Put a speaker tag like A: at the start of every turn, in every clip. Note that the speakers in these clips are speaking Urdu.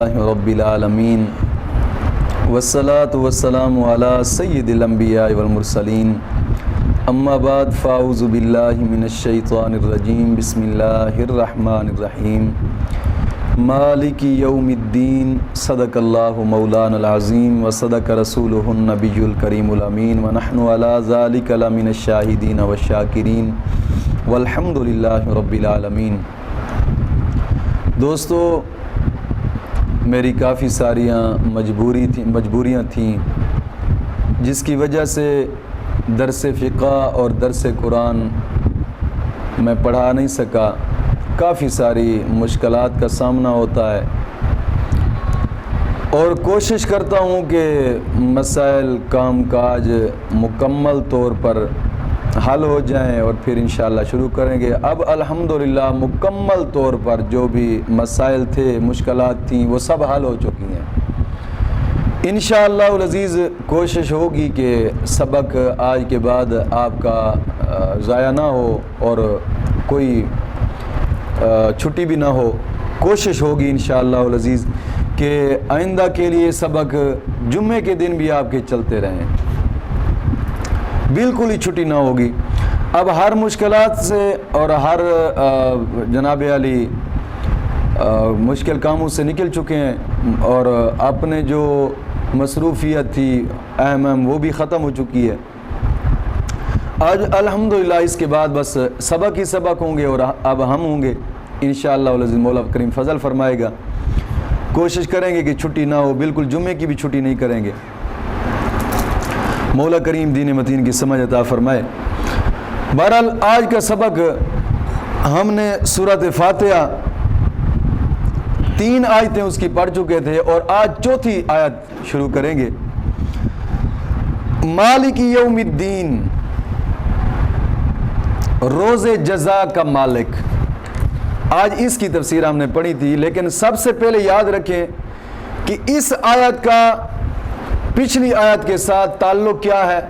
A: رب العالمین والصلاة والسلام علی سید الانبیاء والمرسلین اما بعد فاعوذ باللہ من الشیطان الرجیم بسم اللہ الرحمن الرحیم مالک یوم الدین صدق اللہ مولانا العظیم وصدق رسولہ النبی الکریم الامین ونحن علی ذلک لمن الشاہدین والشاکرین والحمد للہ رب العالمین۔ دوستو، میری کافی ساریاں مجبوریاں تھیں جس کی وجہ سے درس فقہ اور درس قرآن میں پڑھا نہیں سکا۔ کافی ساری مشکلات کا سامنا ہوتا ہے اور کوشش کرتا ہوں کہ مسائل کام کاج مکمل طور پر حل ہو جائیں اور پھر انشاءاللہ شروع کریں گے۔ اب الحمدللہ مکمل طور پر جو بھی مسائل تھے، مشکلات تھیں، وہ سب حل ہو چکی ہیں۔ انشاءاللہ العزیز کوشش ہوگی کہ سبق آج کے بعد آپ کا ضائع نہ ہو اور کوئی چھٹی بھی نہ ہو۔ کوشش ہوگی انشاءاللہ العزیز کہ آئندہ کے لیے سبق جمعے کے دن بھی آپ کے چلتے رہیں، بالکل ہی چھٹی نہ ہوگی۔ اب ہر مشکلات سے اور ہر جناب علی مشکل کاموں سے نکل چکے ہیں اور اپنے جو مصروفیت تھی اہم وہ بھی ختم ہو چکی ہے۔ آج الحمدللہ اس کے بعد بس سبق ہی سبق ہوں گے اور اب ہم ہوں گے انشاءاللہ العزیز۔ مولا کریم فضل فرمائے گا، کوشش کریں گے کہ چھٹی نہ ہو، بالکل جمعے کی بھی چھٹی نہیں کریں گے۔ مولا کریم دین متین کی سمجھ عطا فرمائے۔ بہرحال آج کا سبق ہم نے سورۃ فاتحہ 3 آیتیں اس کی پڑھ چکے تھے اور آج 4تھی آیت شروع کریں گے۔ مالک یوم الدین، روز جزا کا مالک۔ آج اس کی تفسیر ہم نے پڑھی تھی، لیکن سب سے پہلے یاد رکھیں کہ اس آیت کا پچھلی آیت کے ساتھ تعلق کیا ہے،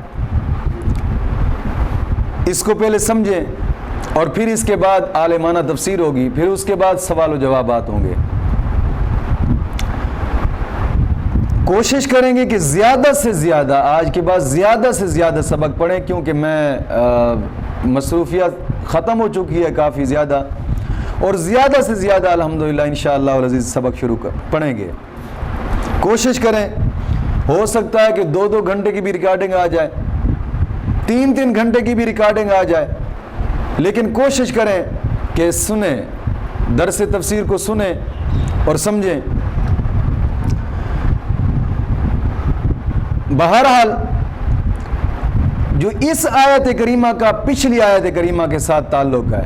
A: اس کو پہلے سمجھیں اور پھر اس کے بعد عالمانہ تفسیر ہوگی، پھر اس کے بعد سوال و جوابات ہوں گے۔ کوشش کریں گے کہ زیادہ سے زیادہ آج کے بعد زیادہ سے زیادہ سبق پڑھیں، کیونکہ میں مصروفیات ختم ہو چکی ہے کافی زیادہ، اور زیادہ سے زیادہ الحمدللہ انشاءاللہ العزیز سبق پڑھیں گے۔ کوشش کریں، ہو سکتا ہے کہ 2 گھنٹے کی بھی ریکارڈنگ آ جائے، 3 گھنٹے کی بھی ریکارڈنگ آ جائے، لیکن کوشش کریں کہ سنیں، درس تفسیر کو سنیں اور سمجھیں۔ بہرحال جو اس آیت کریمہ کا پچھلی آیت کریمہ کے ساتھ تعلق ہے،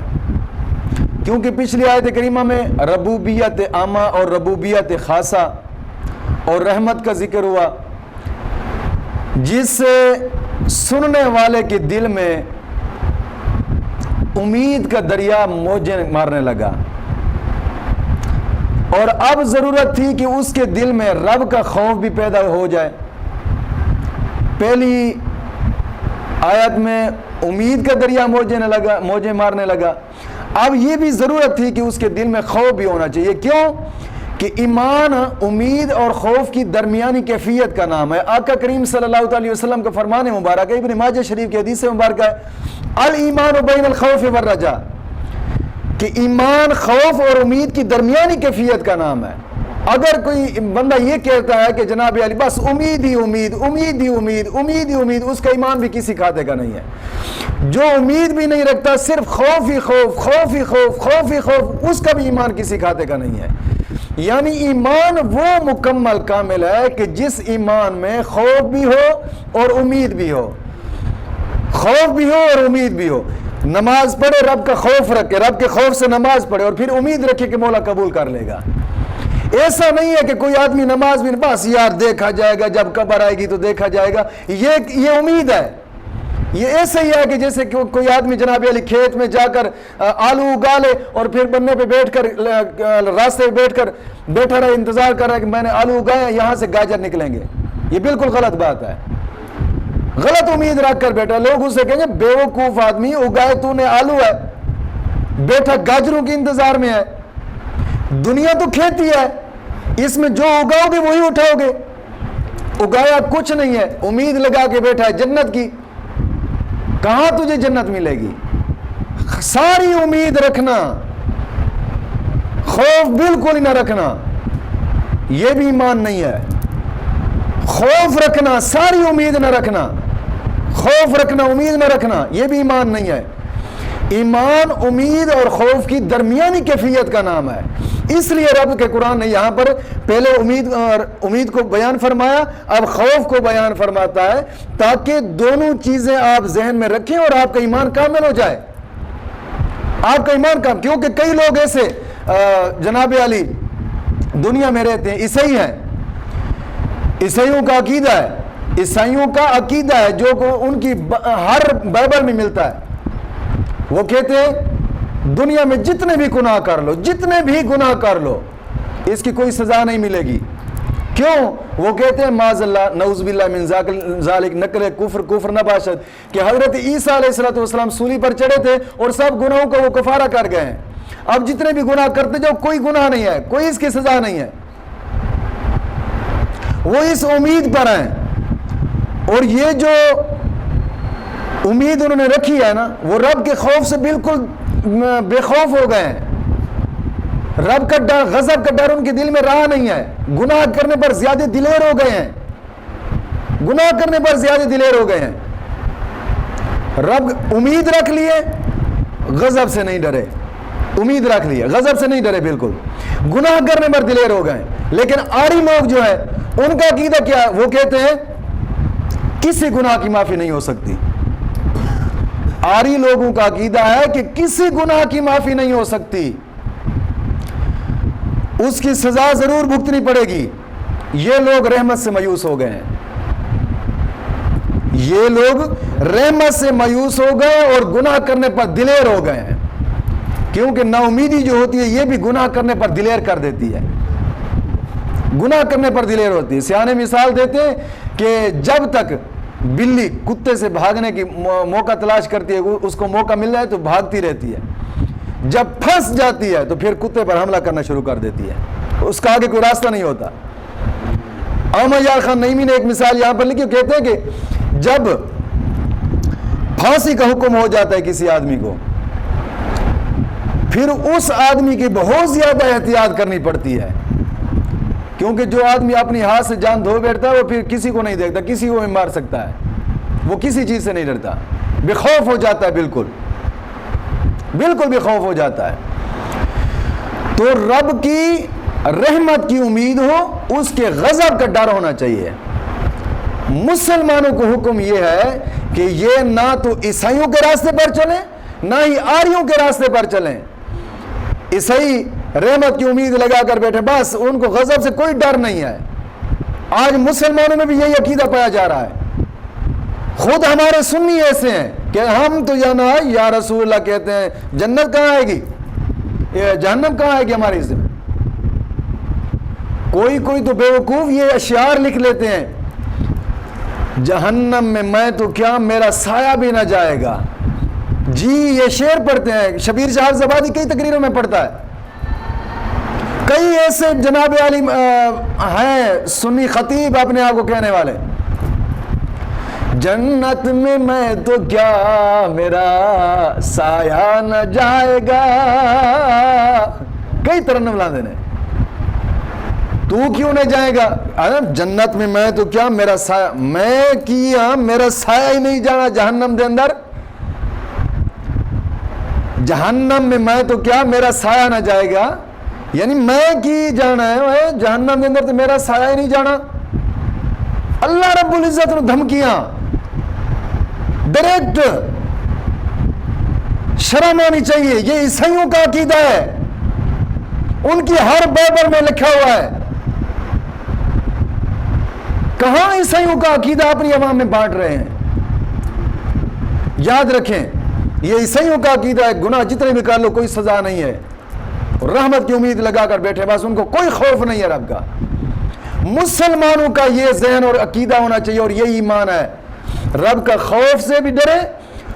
A: کیونکہ پچھلی آیت کریمہ میں ربوبیت عامہ اور ربوبیت خاصہ اور رحمت کا ذکر ہوا، جس سے سننے والے کے دل میں امید کا دریا موجیں مارنے لگا، اور اب ضرورت تھی کہ اس کے دل میں رب کا خوف بھی پیدا ہو جائے۔ پہلی آیت میں امید کا دریا موجیں مارنے لگا، اب یہ بھی ضرورت تھی کہ اس کے دل میں خوف بھی ہونا چاہیے۔ کیوں؟ کہ ایمان امید اور خوف کی درمیانی کیفیت کا نام ہے۔ آقا کریم صلی اللہ علیہ وسلم کا فرمان مبارک ہے، ابن ماجہ شریف کی حدیث مبارکہ ہے، الایمان بین الخوف والرجاء، کہ ایمان خوف اور امید کی درمیانی کیفیت کا نام ہے۔ اگر کوئی بندہ یہ کہتا ہے کہ جناب علی بس امید ہی امید، امید ہی امید، امید ہی امید، اس کا ایمان بھی کسی کھاتے کا نہیں ہے۔ جو امید بھی نہیں رکھتا، صرف خوف ہی خوف، خوف ہی خوف، خوف ہی خوف، اس کا بھی ایمان کسی کھاتے کا نہیں ہے۔ یعنی ایمان وہ مکمل کامل ہے کہ جس ایمان میں خوف بھی ہو اور امید بھی ہو، خوف بھی ہو اور امید بھی ہو۔ نماز پڑھے، رب کا خوف رکھے، رب کے خوف سے نماز پڑھے اور پھر امید رکھے کہ مولا قبول کر لے گا۔ ایسا نہیں ہے کہ کوئی آدمی نماز بھی بس یار دیکھا جائے گا، جب قبر آئے گی تو دیکھا جائے گا، یہ امید ہے۔ یہ ایسے ہی ہے کہ جیسے کوئی آدمی جناب علی کھیت میں جا کر آلو اگا لے اور پھر بننے پہ بیٹھ کر راستے پہ بیٹھ کر بیٹھا رہے، انتظار کر رہا ہے کہ میں نے آلو اگایا، یہاں سے گاجر نکلیں گے۔ یہ بالکل غلط بات ہے، غلط امید رکھ کر بیٹھا۔ لوگ اسے کہیں گے بیوقوف آدمی، اگائے تو نے آلو ہے، بیٹھا گاجروں کے انتظار میں ہے۔ دنیا تو کھیتی ہے، اس میں جو اگاؤ گے وہی اٹھاؤ گے. اگایا کچھ نہیں ہے, امید لگا کے بیٹھا ہے جنت کی, کہاں تجھے جنت ملے گی؟ ساری امید رکھنا, خوف بالکل ہی نہ رکھنا, یہ بھی ایمان نہیں ہے. خوف رکھنا, ساری امید نہ رکھنا, خوف رکھنا امید نہ رکھنا, یہ بھی ایمان نہیں ہے. ایمان امید اور خوف کی درمیانی کیفیت کا نام ہے. اس لیے رب کے قرآن نے یہاں پر پہلے امید کو بیان فرمایا, اب خوف کو بیان فرماتا ہے, تاکہ دونوں چیزیں آپ ذہن میں رکھیں اور آپ کا ایمان کامل ہو جائے. آپ کا ایمان کامل, کیونکہ کئی لوگ ایسے جناب علی دنیا میں رہتے ہیں, عیسائی ہیں, عیسائیوں کا عقیدہ ہے, عیسائیوں کا عقیدہ ہے جو ان کی ہر بائبل میں ملتا ہے. وہ کہتے ہیں دنیا میں جتنے بھی گناہ کر لو, جتنے بھی گناہ کر لو, اس کی کوئی سزا نہیں ملے گی. کیوں؟ وہ کہتے ہیں معاذ اللہ نعوذ باللہ من ذالک نقل کفر نہ باشد, کہ حضرت عیسیٰ علیہ السلام سولی پر چڑھے تھے اور سب گناہوں کو وہ کفارہ کر گئے ہیں. اب جتنے بھی گناہ کرتے جاؤ, کوئی گناہ نہیں ہے, کوئی اس کی سزا نہیں ہے. وہ اس امید پر ہیں, اور یہ جو امید انہوں نے رکھی ہے نا, وہ رب کے خوف سے بالکل بے خوف ہو گئے ہیں. رب کا ڈر, غضب کا ڈر ان کے دل میں رہا نہیں ہے. گناہ کرنے پر زیادہ دلیر ہو گئے ہیں, گناہ کرنے پر زیادہ دلیر ہو گئے ہیں. رب امید رکھ لیے, غضب سے نہیں ڈرے. امید رکھ لیے, غضب سے نہیں ڈرے, بالکل گناہ کرنے پر دلیر ہو گئے. لیکن آری لوگ جو ہے, ان کا عقیدہ کیا ہے؟ وہ کہتے ہیں کسی گناہ کی معافی نہیں ہو سکتی. آری لوگوں کا عقیدہ ہے کہ کسی گناہ کی معافی نہیں ہو سکتی, اس کی سزا ضرور بھگتنی پڑے گی. یہ لوگ رحمت سے مایوس ہو گئے ہیں, یہ لوگ رحمت سے مایوس ہو گئے اور گناہ کرنے پر دلیر ہو گئے ہیں. کیونکہ نا امیدی جو ہوتی ہے یہ بھی گناہ کرنے پر دلیر کر دیتی ہے, گناہ کرنے پر دلیر ہوتی ہے. سیانے مثال دیتے ہیں کہ جب تک بلی کتے سے بھاگنے کی موقع تلاش کرتی ہے, اس کو موقع مل جائے تو بھاگتی رہتی ہے, جب پھنس جاتی ہے تو پھر کتے پر حملہ کرنا شروع کر دیتی ہے, اس کا آگے کوئی راستہ نہیں ہوتا. احمد یار خان نعیمی نے ایک مثال یہاں پر لکھی, کہتے ہیں کہ جب پھانسی کا حکم ہو جاتا ہے کسی آدمی کو, پھر اس آدمی کی بہت زیادہ احتیاط کرنی پڑتی ہے, کیونکہ جو آدمی اپنی ہاتھ سے جان دھو بیٹھتا ہے وہ پھر کسی کو نہیں دیکھتا, کسی کو بھی مار سکتا ہے, وہ کسی چیز سے نہیں ڈرتا, بے خوف ہو جاتا ہے, بالکل بے خوف ہو جاتا ہے. تو رب کی رحمت کی امید ہو, اس کے غضب کا ڈر ہونا چاہیے. مسلمانوں کو حکم یہ ہے کہ یہ نہ تو عیسائیوں کے راستے پر چلیں, نہ ہی آریوں کے راستے پر چلیں. عیسائی رحمت کی امید لگا کر بیٹھے, بس ان کو غضب سے کوئی ڈر نہیں ہے. آج مسلمانوں میں بھی یہی عقیدہ پایا جا رہا ہے. خود ہمارے سنی ایسے ہیں کہ ہم تو جانا ہے یا رسول اللہ کہتے ہیں جنت کہاں آئے گی, جہنم کہاں آئے گی ہماری اس میں. کوئی تو بیوقوف یہ اشعار لکھ لیتے ہیں, جہنم میں تو کیا میرا سایہ بھی نہ جائے گا. جی یہ شعر پڑھتے ہیں, شبیر صاحب زبادی کئی تقریروں میں پڑھتا ہے. کئی ایسے جناب علی ہیں سنی خطیب اپنے آپ کو کہنے والے, جنت میں تو کیا میرا سایہ نہ جائے گا. کئی ترنم لا دینے, تو کیوں نہ جائے گا جنت میں تو کیا میرا سایہ, میں کیا میرا سایہ ہی نہیں جانا جہنم دے اندر. جہنم میں تو کیا میرا سایہ نہ جائے گا, یعنی میں کی جانا ہے جہنم دے اندر تو میرا سایہ ہی نہیں جانا. اللہ رب العزت نے دھمکیاں ڈائریکٹ, شرم آنی چاہیے. یہ عیسائیوں کا عقیدہ ہے, ان کی ہر بائبل میں لکھا ہوا ہے. کہاں عیسائیوں کا عقیدہ اپنی عوام میں بانٹ رہے ہیں. یاد رکھیں یہ عیسائیوں کا عقیدہ ہے, گناہ جتنے بھی کر لو کوئی سزا نہیں ہے, رحمت کی امید لگا کر بیٹھے, بس ان کو کوئی خوف نہیں ہے رب کا. مسلمانوں کا یہ ذہن اور عقیدہ ہونا چاہیے, اور یہی ایمان ہے, رب کا خوف سے بھی ڈرے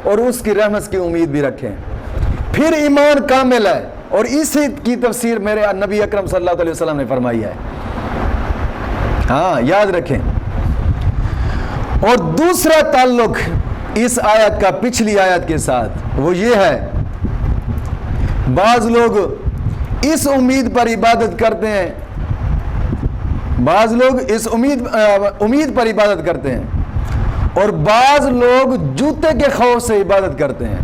A: اور اس کی رحمت کی امید بھی رکھیں, پھر ایمان کامل ہے. اور اسی کی تفسیر میرے نبی اکرم صلی اللہ علیہ وسلم نے فرمائی ہے. ہاں یاد رکھیں. اور دوسرا تعلق اس آیت کا پچھلی آیت کے ساتھ وہ یہ ہے، بعض لوگ اس امید پر عبادت کرتے ہیں، بعض لوگ اس امید پر عبادت کرتے ہیں، اور بعض لوگ جوتے کے خوف سے عبادت کرتے ہیں.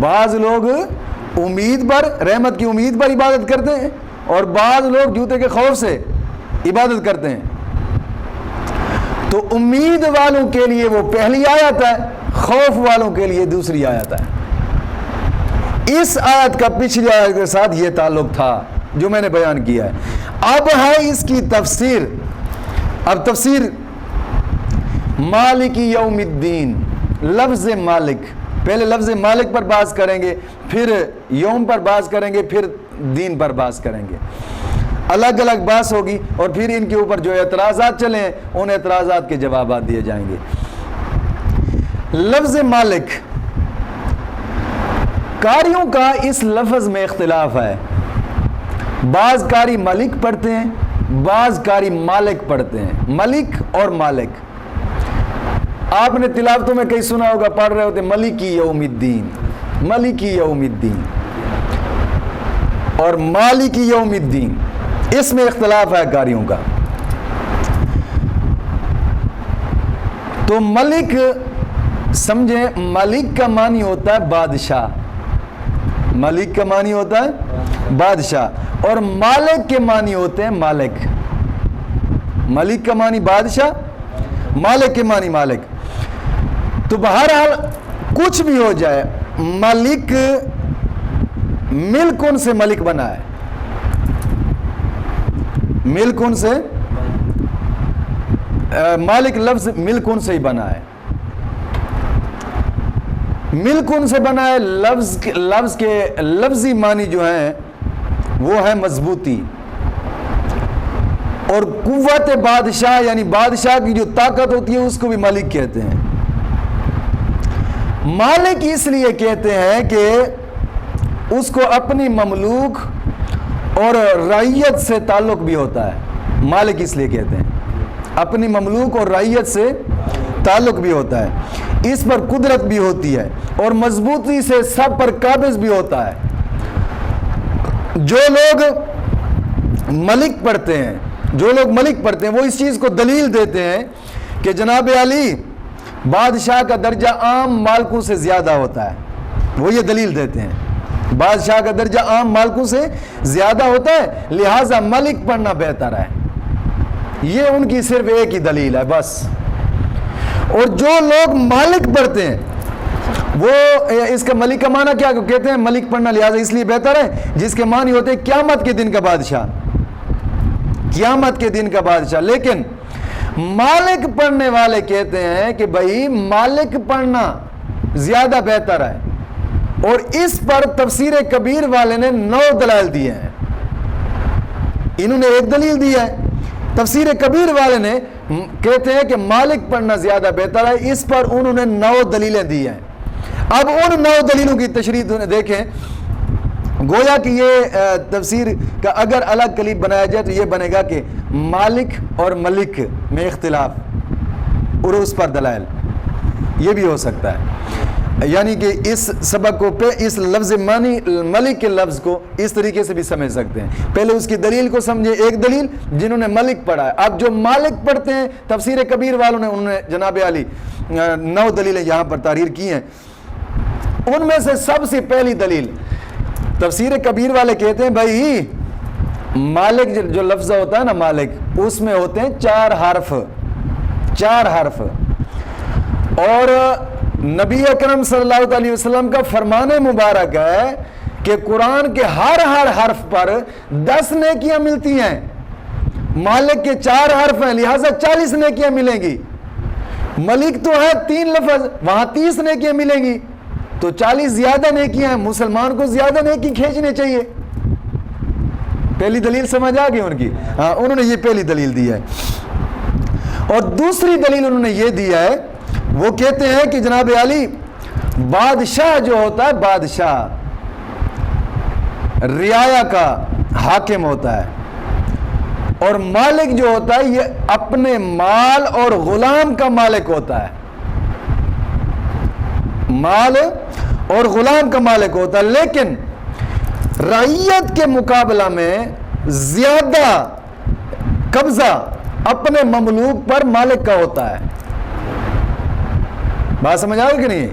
A: بعض لوگ امید پر، رحمت کی امید پر عبادت کرتے ہیں، اور بعض لوگ جوتے کے خوف سے عبادت کرتے ہیں. تو امید والوں کے لیے وہ پہلی آیت ہے، خوف والوں کے لیے دوسری آیت ہے. اس آیت کا پچھلی آیت کے ساتھ یہ تعلق تھا جو میں نے بیان کیا ہے. اب ہے اس کی تفسیر. اب تفسیر مالک یوم الدین، لفظ مالک، پہلے لفظ مالک پر بحث کریں گے، پھر یوم پر بحث کریں گے، پھر دین پر بحث کریں گے. الگ الگ بحث ہوگی اور پھر ان کے اوپر جو اعتراضات چلے ہیں ان اعتراضات کے جوابات دیے جائیں گے. لفظ مالک، قاریوں کا اس لفظ میں اختلاف ہے. بعض قاری ملک پڑھتے ہیں، بعض قاری مالک پڑھتے ہیں. ملک اور مالک آپ نے تلاوتوں میں کہیں سنا ہوگا، پڑھ رہے ہوتے ملکی یوم الدین، ملکی یوم الدین اور مالکی یوم الدین. اس میں اختلاف ہے قاریوں کا. تو ملک سمجھیں، ملک کا معنی ہوتا ہے بادشاہ، ملک کا معنی ہوتا ہے بادشاہ، اور مالک کے معنی ہوتے ہیں مالک. ملک کا معنی بادشاہ، مالک کے معنی مالک. تو بہرحال کچھ بھی ہو جائے، ملک ملک ان سے ملک بنا ہے، ملک ان سے، مالک لفظ ملک ان سے ہی بنا ہے. ملک ان سے بنا ہے. لفظ کے لفظی معنی جو ہیں وہ ہے مضبوطی اور قوت بادشاہ، یعنی بادشاہ کی جو طاقت ہوتی ہے اس کو بھی مالک کہتے ہیں. مالک اس لیے کہتے ہیں کہ اس کو اپنی مملوک اور رعیت سے تعلق بھی ہوتا ہے. مالک اس لیے کہتے ہیں اپنی مملوک اور رعیت سے تعلق بھی ہوتا ہے، اس پر قدرت بھی ہوتی ہے اور مضبوطی سے سب پر قابض بھی ہوتا ہے. جو لوگ ملک پڑھتے ہیں، جو لوگ ملک پڑھتے ہیں وہ اس چیز کو دلیل دیتے ہیں کہ جناب علی بادشاہ کا درجہ عام مالکوں سے زیادہ ہوتا ہے. وہ یہ دلیل دیتے ہیں بادشاہ کا درجہ عام مالکوں سے زیادہ ہوتا ہے، لہٰذا ملک پڑھنا بہتر ہے. یہ ان کی صرف ایک ہی دلیل ہے بس. اور جو لوگ مالک پڑھتے ہیں وہ اس کا ملک کا معنی کیا کہتے ہیں؟ ملک پڑھنا لہٰذا اس لیے بہتر ہے جس کے معنی ہوتے ہیں قیامت کے دن کا بادشاہ، قیامت کے دن کا بادشاہ. لیکن مالک پڑھنے والے کہتے ہیں کہ بھائی مالک پڑھنا زیادہ بہتر ہے. اور اس پر تفسیر کبیر والے نے 9 دلائل دیے ہیں. انہوں نے ایک دلیل دی ہے، تفسیر کبیر والے نے کہتے ہیں کہ مالک پڑھنا زیادہ بہتر ہے، اس پر انہوں نے 9 دلیلیں دی ہیں. اب ان 9 دلیلوں کی تشریح دیکھیں. گویا کہ یہ تفسیر کا اگر الگ کلپ بنایا جائے تو یہ بنے گا کہ مالک اور ملک میں اختلاف اور اس پر دلائل، یہ بھی ہو سکتا ہے. یعنی کہ اس سبق کو اس لفظ معنی ملک کے لفظ کو اس طریقے سے بھی سمجھ سکتے ہیں. پہلے اس کی دلیل کو سمجھے، ایک دلیل جنہوں نے ملک پڑھا ہے. اب جو مالک پڑھتے ہیں تفسیر کبیر والوں نے، انہوں نے جناب علی 9 دلیلیں یہاں پر تحریر کی ہیں. ان میں سے سب سے پہلی دلیل تفسیر کبیر والے کہتے ہیں بھائی مالک جو لفظ ہوتا ہے نا مالک، اس میں ہوتے ہیں 4 حرف، 4 حرف. اور نبی اکرم صلی اللہ علیہ وسلم کا فرمان مبارک ہے کہ قرآن کے ہر حرف پر 10 نیکیاں ملتی ہیں. مالک کے 4 حرف ہیں لہٰذا 40 نیکیاں ملیں گی. ملک تو ہے 3 لفظ، وہاں 30 نیکیاں ملیں گی، تو 40 زیادہ نیکیاں ہیں. مسلمان کو زیادہ نیکی کھینچنے چاہیے. پہلی دلیل سمجھ آ گئی ان کی؟ ہاں، انہوں نے یہ پہلی دلیل دی ہے. اور دوسری دلیل انہوں نے یہ دی ہے، وہ کہتے ہیں کہ جناب علی بادشاہ جو ہوتا ہے، بادشاہ رعایا کا حاکم ہوتا ہے اور مالک جو ہوتا ہے یہ اپنے مال اور غلام کا مالک ہوتا ہے، مال اور غلام کا مالک ہوتا ہے، لیکن رعیت کے مقابلہ میں زیادہ قبضہ اپنے مملوک پر مالک کا ہوتا ہے۔ بات سمجھ آئے کہ نہیں؟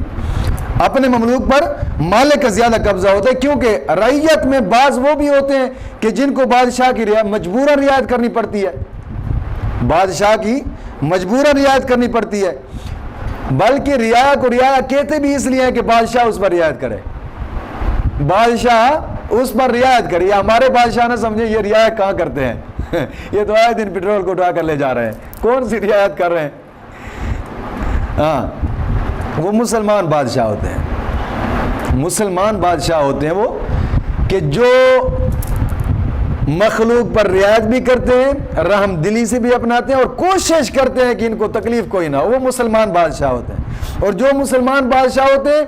A: اپنے مملوک پر مالک کا زیادہ قبضہ ہوتا ہے، کیونکہ رعیت میں بعض وہ بھی ہوتے ہیں کہ جن کو بادشاہ کی مجبوراً رعایت کرنی پڑتی ہے، بادشاہ کی مجبوراً رعایت کرنی پڑتی ہے، بلکہ رعایا کو رعایا کہتے بھی اس لیے ہیں کہ بادشاہ اس پر رعایت کرے، بادشاہ اس پر رعایت کرے۔ یا ہمارے بادشاہ نہ سمجھے یہ رعایت کہاں کرتے ہیں، یہ تو آئے دن پیٹرول کو اٹھا کر لے جا رہے ہیں، کون سی رعایت کر رہے ہیں؟ ہاں، وہ مسلمان بادشاہ ہوتے ہیں، مسلمان بادشاہ ہوتے ہیں وہ کہ جو مخلوق پر رعایت بھی کرتے ہیں، رحم دلی سے بھی اپناتے ہیں اور کوشش کرتے ہیں کہ ان کو تکلیف کوئی نہ ہو، وہ مسلمان بادشاہ ہوتے ہیں۔ اور جو مسلمان بادشاہ ہوتے ہیں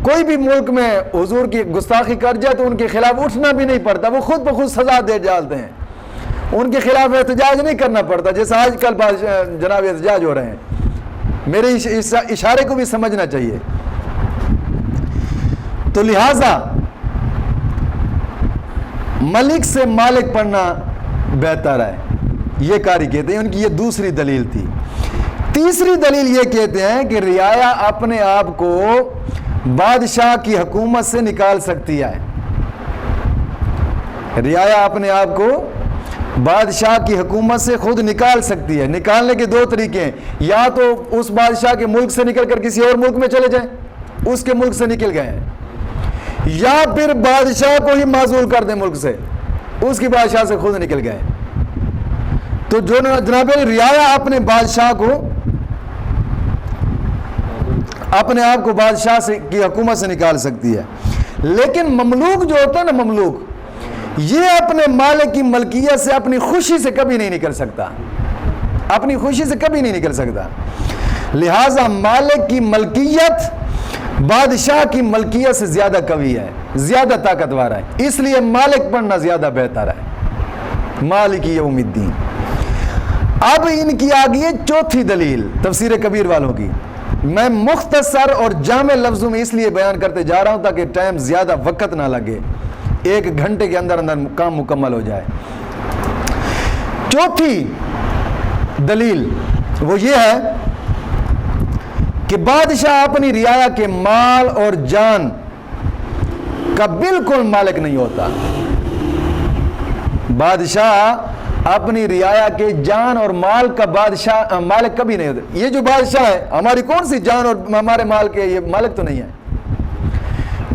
A: کوئی بھی ملک میں حضور کی گستاخی کر جائے تو ان کے خلاف اٹھنا بھی نہیں پڑتا، وہ خود بخود سزا دے ڈالتے ہیں، ان کے خلاف احتجاج نہیں کرنا پڑتا، جیسا آج کل جناب احتجاج ہو رہے ہیں۔ میرے اشارے کو بھی سمجھنا چاہیے۔ تو لہذا ملک سے مالک پڑھنا بہتر ہے، یہ قاری کہتے ہیں، ان کی یہ دوسری دلیل تھی۔ تیسری دلیل یہ کہتے ہیں کہ رعایا اپنے آپ کو بادشاہ کی حکومت سے نکال سکتی ہے، رعایا اپنے آپ کو بادشاہ کی حکومت سے خود نکال سکتی ہے۔ نکالنے کے دو طریقے ہیں، یا تو اس بادشاہ کے ملک سے نکل کر کسی اور ملک میں چلے جائیں، اس کے ملک سے نکل گئے ہیں، یا پھر بادشاہ کو ہی معزول کر دیں ملک سے، اس کی بادشاہ سے خود نکل گئے۔ تو جو جناب رعایا اپنے بادشاہ کو، اپنے آپ کو بادشاہ سے کی حکومت سے نکال سکتی ہے، لیکن مملوک جو ہوتا ہے نا، مملوک یہ اپنے مالک کی ملکیت سے اپنی خوشی سے کبھی نہیں نکل سکتا، اپنی خوشی سے کبھی نہیں نکل سکتا۔ لہذا مالک کی ملکیت بادشاہ کی ملکیت سے زیادہ قوی ہے، زیادہ طاقتور ہے، اس لیے مالک پڑھنا زیادہ بہتر ہے۔ مالک یوم الدین۔ اب ان کی آگئی ہے چوتھی دلیل تفسیر کبیر والوں کی، میں مختصر اور جامع لفظوں میں اس لیے بیان کرتے جا رہا ہوں تاکہ ٹائم زیادہ وقت نہ لگے، 1 گھنٹے کے اندر کام مکمل ہو جائے۔ چوتھی دلیل وہ یہ ہے کہ بادشاہ اپنی رعایا کے مال اور جان کا بالکل مالک نہیں ہوتا، بادشاہ اپنی رعایا کے جان اور مال کا بادشاہ مالک کبھی نہیں ہوتا۔ یہ جو بادشاہ ہے، ہماری کون سی جان اور ہمارے مال کے یہ مالک تو نہیں ہے۔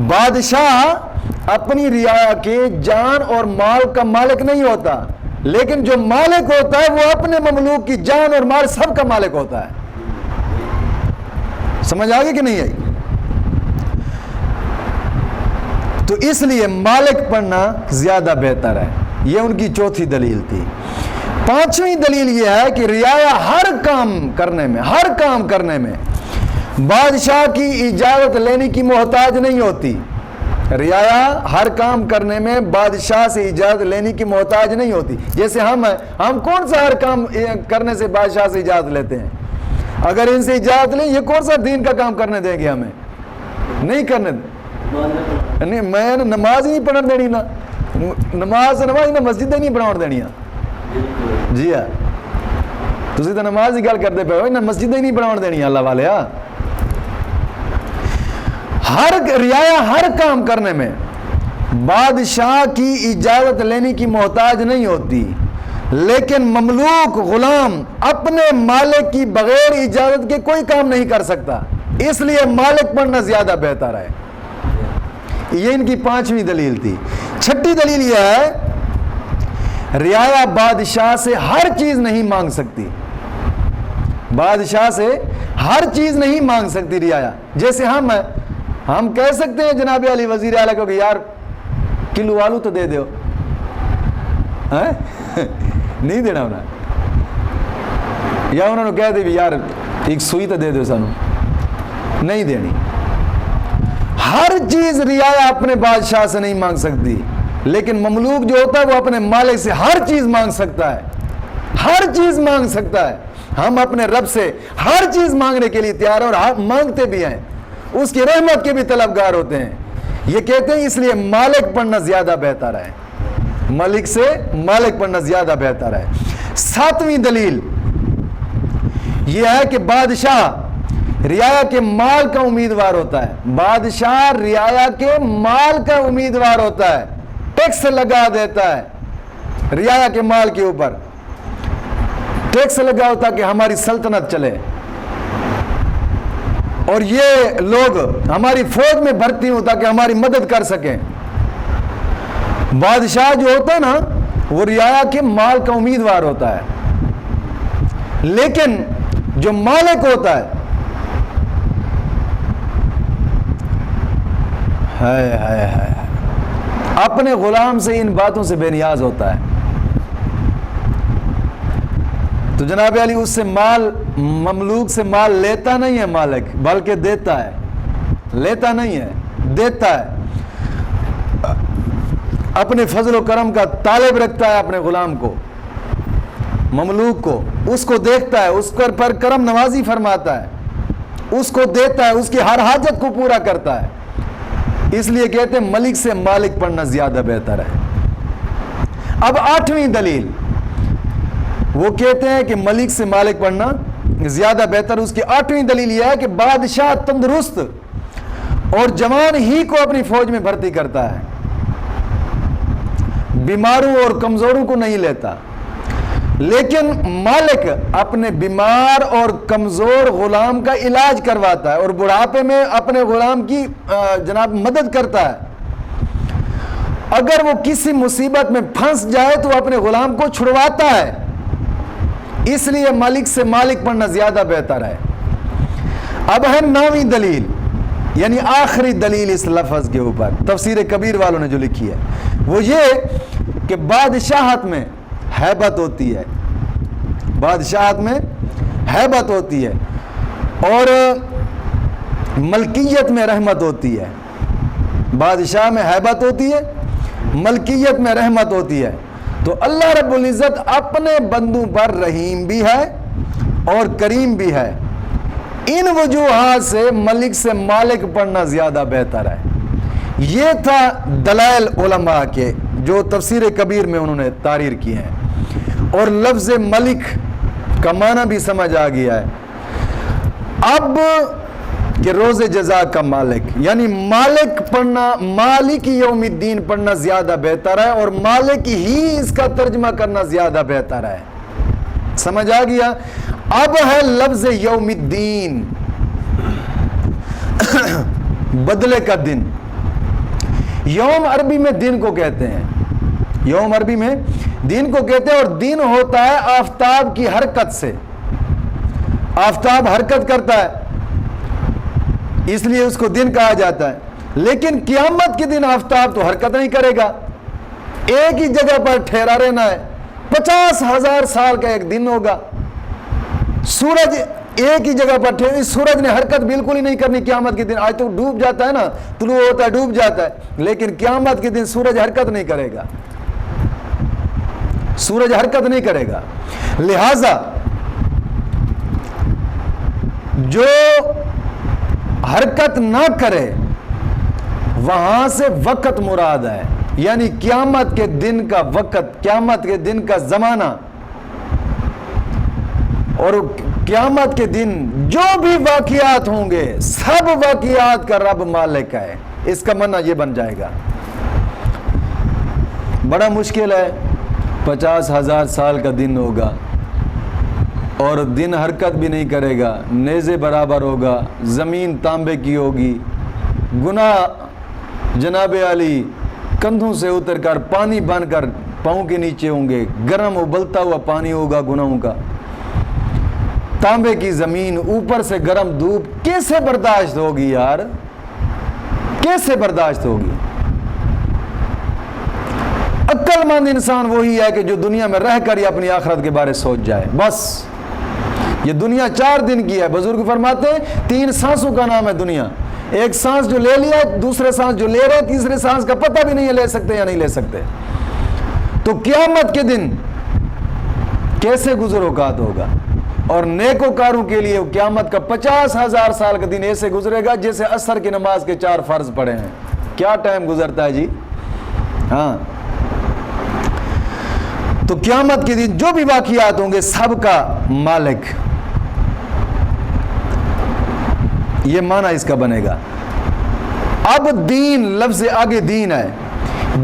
A: بادشاہ اپنی رعایا کے جان اور مال کا مالک نہیں ہوتا، لیکن جو مالک ہوتا ہے وہ اپنے مملوک کی جان اور مال سب کا مالک ہوتا ہے۔ سمجھ آگے کہ نہیں آئی؟ تو اس لیے مالک پڑھنا زیادہ بہتر ہے، یہ ان کی چوتھی دلیل تھی۔ پانچویں دلیل یہ ہے کہ رعایا ہر کام کرنے میں بادشاہ کی اجازت لینے کی محتاج نہیں ہوتی، رعایا ہر کام کرنے میں بادشاہ سے اجازت لینے کی محتاج نہیں ہوتی۔ جیسے ہم ہیں، ہم کون سا ہر کام کرنے سے بادشاہ سے اجازت لیتے ہیں؟ اگر ان سے اجازت لیں، یہ کون سا دین کا کام کرنے دیں گے؟ ہمیں نہیں کرنے دیں۔ میں نماز ہی نہیں پڑھن دینی، نہ نماز نہ مسجد نہیں بنا دینی۔ جی ہاں، تسی تو نماز ہی گل کرتے پے ہو، نہ مسجد ہی نہیں بنا دینی اللہ والے۔ رعایا ہر کام کرنے میں بادشاہ کی اجازت لینے کی محتاج نہیں ہوتی، لیکن مملوک غلام اپنے مالک کی بغیر اجازت کے کوئی کام نہیں کر سکتا، اس لیے مالک پڑھنا زیادہ بہتر ہے۔ یہ ان کی پانچویں دلیل تھی۔ چھٹی دلیل یہ ہے، رعایا بادشاہ سے ہر چیز نہیں مانگ سکتی، بادشاہ سے ہر چیز نہیں مانگ سکتی رعایا۔ جیسے ہم کہہ سکتے ہیں جناب علی وزیر اعلیٰ کو کہ یار کلو آلو تو دے دو، نہیں دینا انہیں، یا انہوں نے کہہ دے بھی یار ایک سوئی تو دے دو، سانو نہیں دینی۔ ہر چیز رعایا اپنے بادشاہ سے نہیں مانگ سکتی، لیکن مملوک جو ہوتا ہے وہ اپنے مالک سے ہر چیز مانگ سکتا ہے، ہر چیز مانگ سکتا ہے۔ ہم اپنے رب سے ہر چیز مانگنے کے لیے تیار ہیں اور مانگتے بھی ہیں، اس کی رحمت کے بھی طلبگار ہوتے ہیں۔ یہ کہتے ہیں اس لیے مالک پڑھنا زیادہ بہتر ہے، ملک سے مالک پڑھنا زیادہ بہتر ہے۔ ساتویں دلیل یہ ہے کہ بادشاہ رعایا کے مال کا امیدوار ہوتا ہے، بادشاہ رعایا کے مال کا امیدوار ہوتا ہے، ٹیکس لگا دیتا ہے رعایا کے مال کے اوپر، ٹیکس لگا ہوتا کہ ہماری سلطنت چلے، اور یہ لوگ ہماری فوج میں بھرتی ہوتا کہ ہماری مدد کر سکیں۔ بادشاہ جو ہوتا ہے نا وہ رعایا کے مال کا امیدوار ہوتا ہے، لیکن جو مالک ہوتا ہے اپنے غلام سے ان باتوں سے بے نیاز ہوتا ہے۔ تو جناب علی اس سے مال، مملوک سے مال لیتا نہیں ہے مالک، بلکہ دیتا ہے، لیتا نہیں ہے، دیتا ہے، اپنے فضل و کرم کا طالب رکھتا ہے اپنے غلام کو، مملوک کو، اس کو دیکھتا ہے، اس پر کرم نوازی فرماتا ہے، اس کو دیتا ہے، اس کی ہر حاجت کو پورا کرتا ہے۔ اس لیے کہتے ہیں ملک سے مالک پڑھنا زیادہ بہتر ہے۔ اب آٹھویں دلیل وہ کہتے ہیں کہ ملک سے مالک پڑھنا زیادہ بہتر، اس کی آٹھویں دلیل یہ ہے کہ بادشاہ تندرست اور جوان ہی کو اپنی فوج میں بھرتی کرتا ہے، بیماروں اور کمزوروں کو نہیں لیتا، لیکن مالک اپنے بیمار اور کمزور غلام کا علاج کرواتا ہے اور بڑھاپے میں اپنے غلام کی جناب مدد کرتا ہے۔ اگر وہ کسی مصیبت میں پھنس جائے تو اپنے غلام کو چھڑواتا ہے۔ اس لیے ملک سے مالک پڑھنا زیادہ بہتر ہے۔ اب ہے نویں دلیل، یعنی آخری دلیل اس لفظ کے اوپر، تفسیر کبیر والوں نے جو لکھی ہے وہ یہ کہ بادشاہت میں ہیبت ہوتی ہے، بادشاہت میں ہیبت ہوتی ہے اور ملکیت میں رحمت ہوتی ہے۔ بادشاہ میں ہیبت ہوتی ہے، ملکیت میں رحمت ہوتی ہے۔ تو اللہ رب العزت اپنے بندوں پر رحیم بھی ہے اور کریم بھی ہے۔ ان وجوہات سے ملک سے مالک پڑھنا زیادہ بہتر ہے۔ یہ تھا دلائل علماء کے جو تفسیر کبیر میں انہوں نے تحریر کی ہیں، اور لفظ ملک کا معنی بھی سمجھ آ گیا ہے۔ اب کہ روز جزا کا مالک، یعنی مالک پڑھنا، مالک یوم الدین پڑھنا زیادہ بہتر ہے، اور مالک ہی اس کا ترجمہ کرنا زیادہ بہتر ہے۔ سمجھ آ گیا؟ اب ہے لفظ یوم الدین، بدلے کا دن۔ یوم عربی میں دن کو کہتے ہیں، یوم عربی میں دن کو کہتے ہیں، اور دن ہوتا ہے آفتاب کی حرکت سے۔ آفتاب حرکت کرتا ہے اس لیے اس کو دن کہا جاتا ہے، لیکن قیامت کے دن آفتاب تو حرکت نہیں کرے گا، ایک ہی جگہ پر ٹھہرا رہنا ہے۔ 50,000 سال کا ایک دن ہوگا، سورج ایک ہی جگہ پر ٹھہرا، سورج نے حرکت بالکل ہی نہیں کرنی قیامت کے دن۔ آج تو ڈوب جاتا ہے نا، طلوع ہوتا ہے ڈوب جاتا ہے، لیکن قیامت کے دن سورج حرکت نہیں کرے گا، سورج حرکت نہیں کرے گا۔ لہذا جو حرکت نہ کرے وہاں سے وقت مراد ہے، یعنی قیامت کے دن کا وقت، قیامت کے دن کا زمانہ، اور قیامت کے دن جو بھی واقعات ہوں گے سب واقعات کا رب مالک ہے۔ اس کا معنی یہ بن جائے گا۔ بڑا مشکل ہے، 50,000 سال کا دن ہوگا اور دن حرکت بھی نہیں کرے گا، نیزے برابر ہوگا، زمین تانبے کی ہوگی، گناہ جناب علی کندھوں سے اتر کر پانی بن کر پاؤں کے نیچے ہوں گے، گرم ابلتا ہوا پانی ہوگا گناہوں کا، تانبے کی زمین، اوپر سے گرم دھوپ، کیسے برداشت ہوگی یار، کیسے برداشت ہوگی؟ عقل مند انسان وہی ہے کہ جو دنیا میں رہ کر ہی اپنی آخرت کے بارے سوچ جائے۔ بس یہ دنیا 4 دن کی ہے، بزرگ فرماتے ہیں 3 سانسوں کا نام ہے دنیا، ایک سانس جو لے لیا دوسرے سانس جو لے رہے تیسرے سانس کا پتہ بھی نہیں ہے لے سکتے یا نہیں لے سکتے. تو قیامت کے دن کیسے گزر اوقات ہوگا. اور نیکوکاروں کے لیے قیامت کا 50,000 سال کا دن ایسے گزرے گا جیسے عصر کی نماز کے 4 فرض پڑے ہیں. کیا ٹائم گزرتا ہے جی. ہاں تو قیامت کے دن جو بھی واقعات ہوں گے سب کا مالک, یہ معنی اس کا بنے گا. اب دین لفظ آگے دین ہے.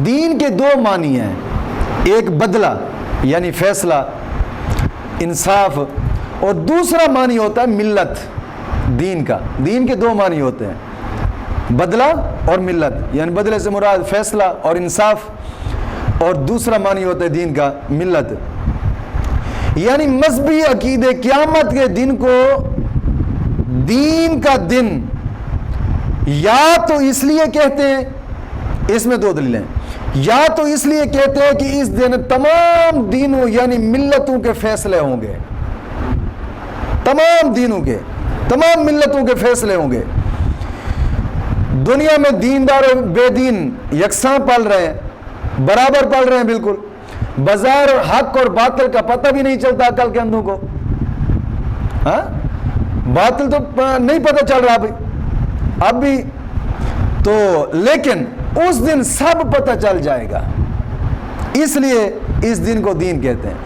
A: دین کے 2 معنی ہیں, ایک بدلہ یعنی فیصلہ انصاف, اور دوسرا معنی ہوتا ہے ملت. دین کا, دین کے 2 معنی ہوتے ہیں, بدلہ اور ملت. یعنی بدلے سے مراد فیصلہ اور انصاف, اور دوسرا معنی ہوتا ہے دین کا ملت. یعنی مذہبی عقیدے قیامت کے دن کو دین کا دن یا تو اس لیے کہتے ہیں, اس میں 2 دلیلیں, یا تو اس لیے کہتے ہیں کہ اس دن تمام دینوں یعنی ملتوں کے فیصلے ہوں گے, تمام دینوں کے تمام ملتوں کے فیصلے ہوں گے. دنیا میں دیندار اور بے دین یکساں پل رہے ہیں, برابر پل رہے ہیں بالکل. بازار اور حق اور باطل کا پتہ بھی نہیں چلتا عقل کے اندھوں کو. ہاں باطل تو نہیں پتہ چل رہا بھائی اب بھی تو, لیکن اس دن سب پتہ چل جائے گا, اس لیے اس دن کو دین کہتے ہیں.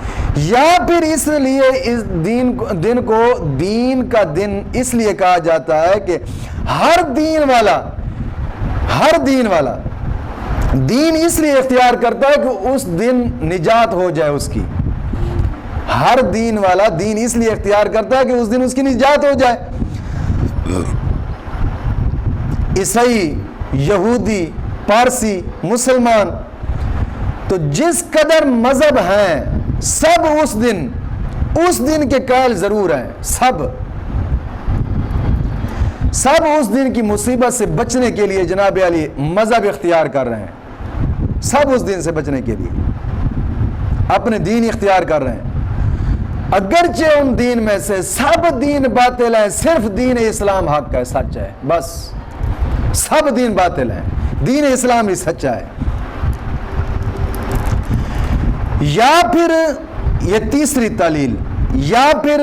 A: یا پھر اس لیے اس دن کو دین کا دن اس لیے کہا جاتا ہے کہ ہر دین والا دین اس لیے اختیار کرتا ہے کہ اس دن نجات ہو جائے اس کی. ہر دین والا دین اس لیے اختیار کرتا ہے کہ اس دن اس کی نجات ہو جائے. عیسائی, یہودی, پارسی, مسلمان, تو جس قدر مذہب ہیں سب اس دن کے قائل ضرور ہیں. سب اس دن کی مصیبت سے بچنے کے لیے جناب علی مذہب اختیار کر رہے ہیں. سب اس دن سے بچنے کے لیے اپنے دین اختیار کر رہے ہیں. اگرچہ ان دین میں سے سب دین باطل ہیں, صرف دین اسلام حق ہے, سچ ہے. بس سب دین باطل ہیں, دین اسلام ہی سچا ہے. یا پھر یہ تیسری تعلیل, یا پھر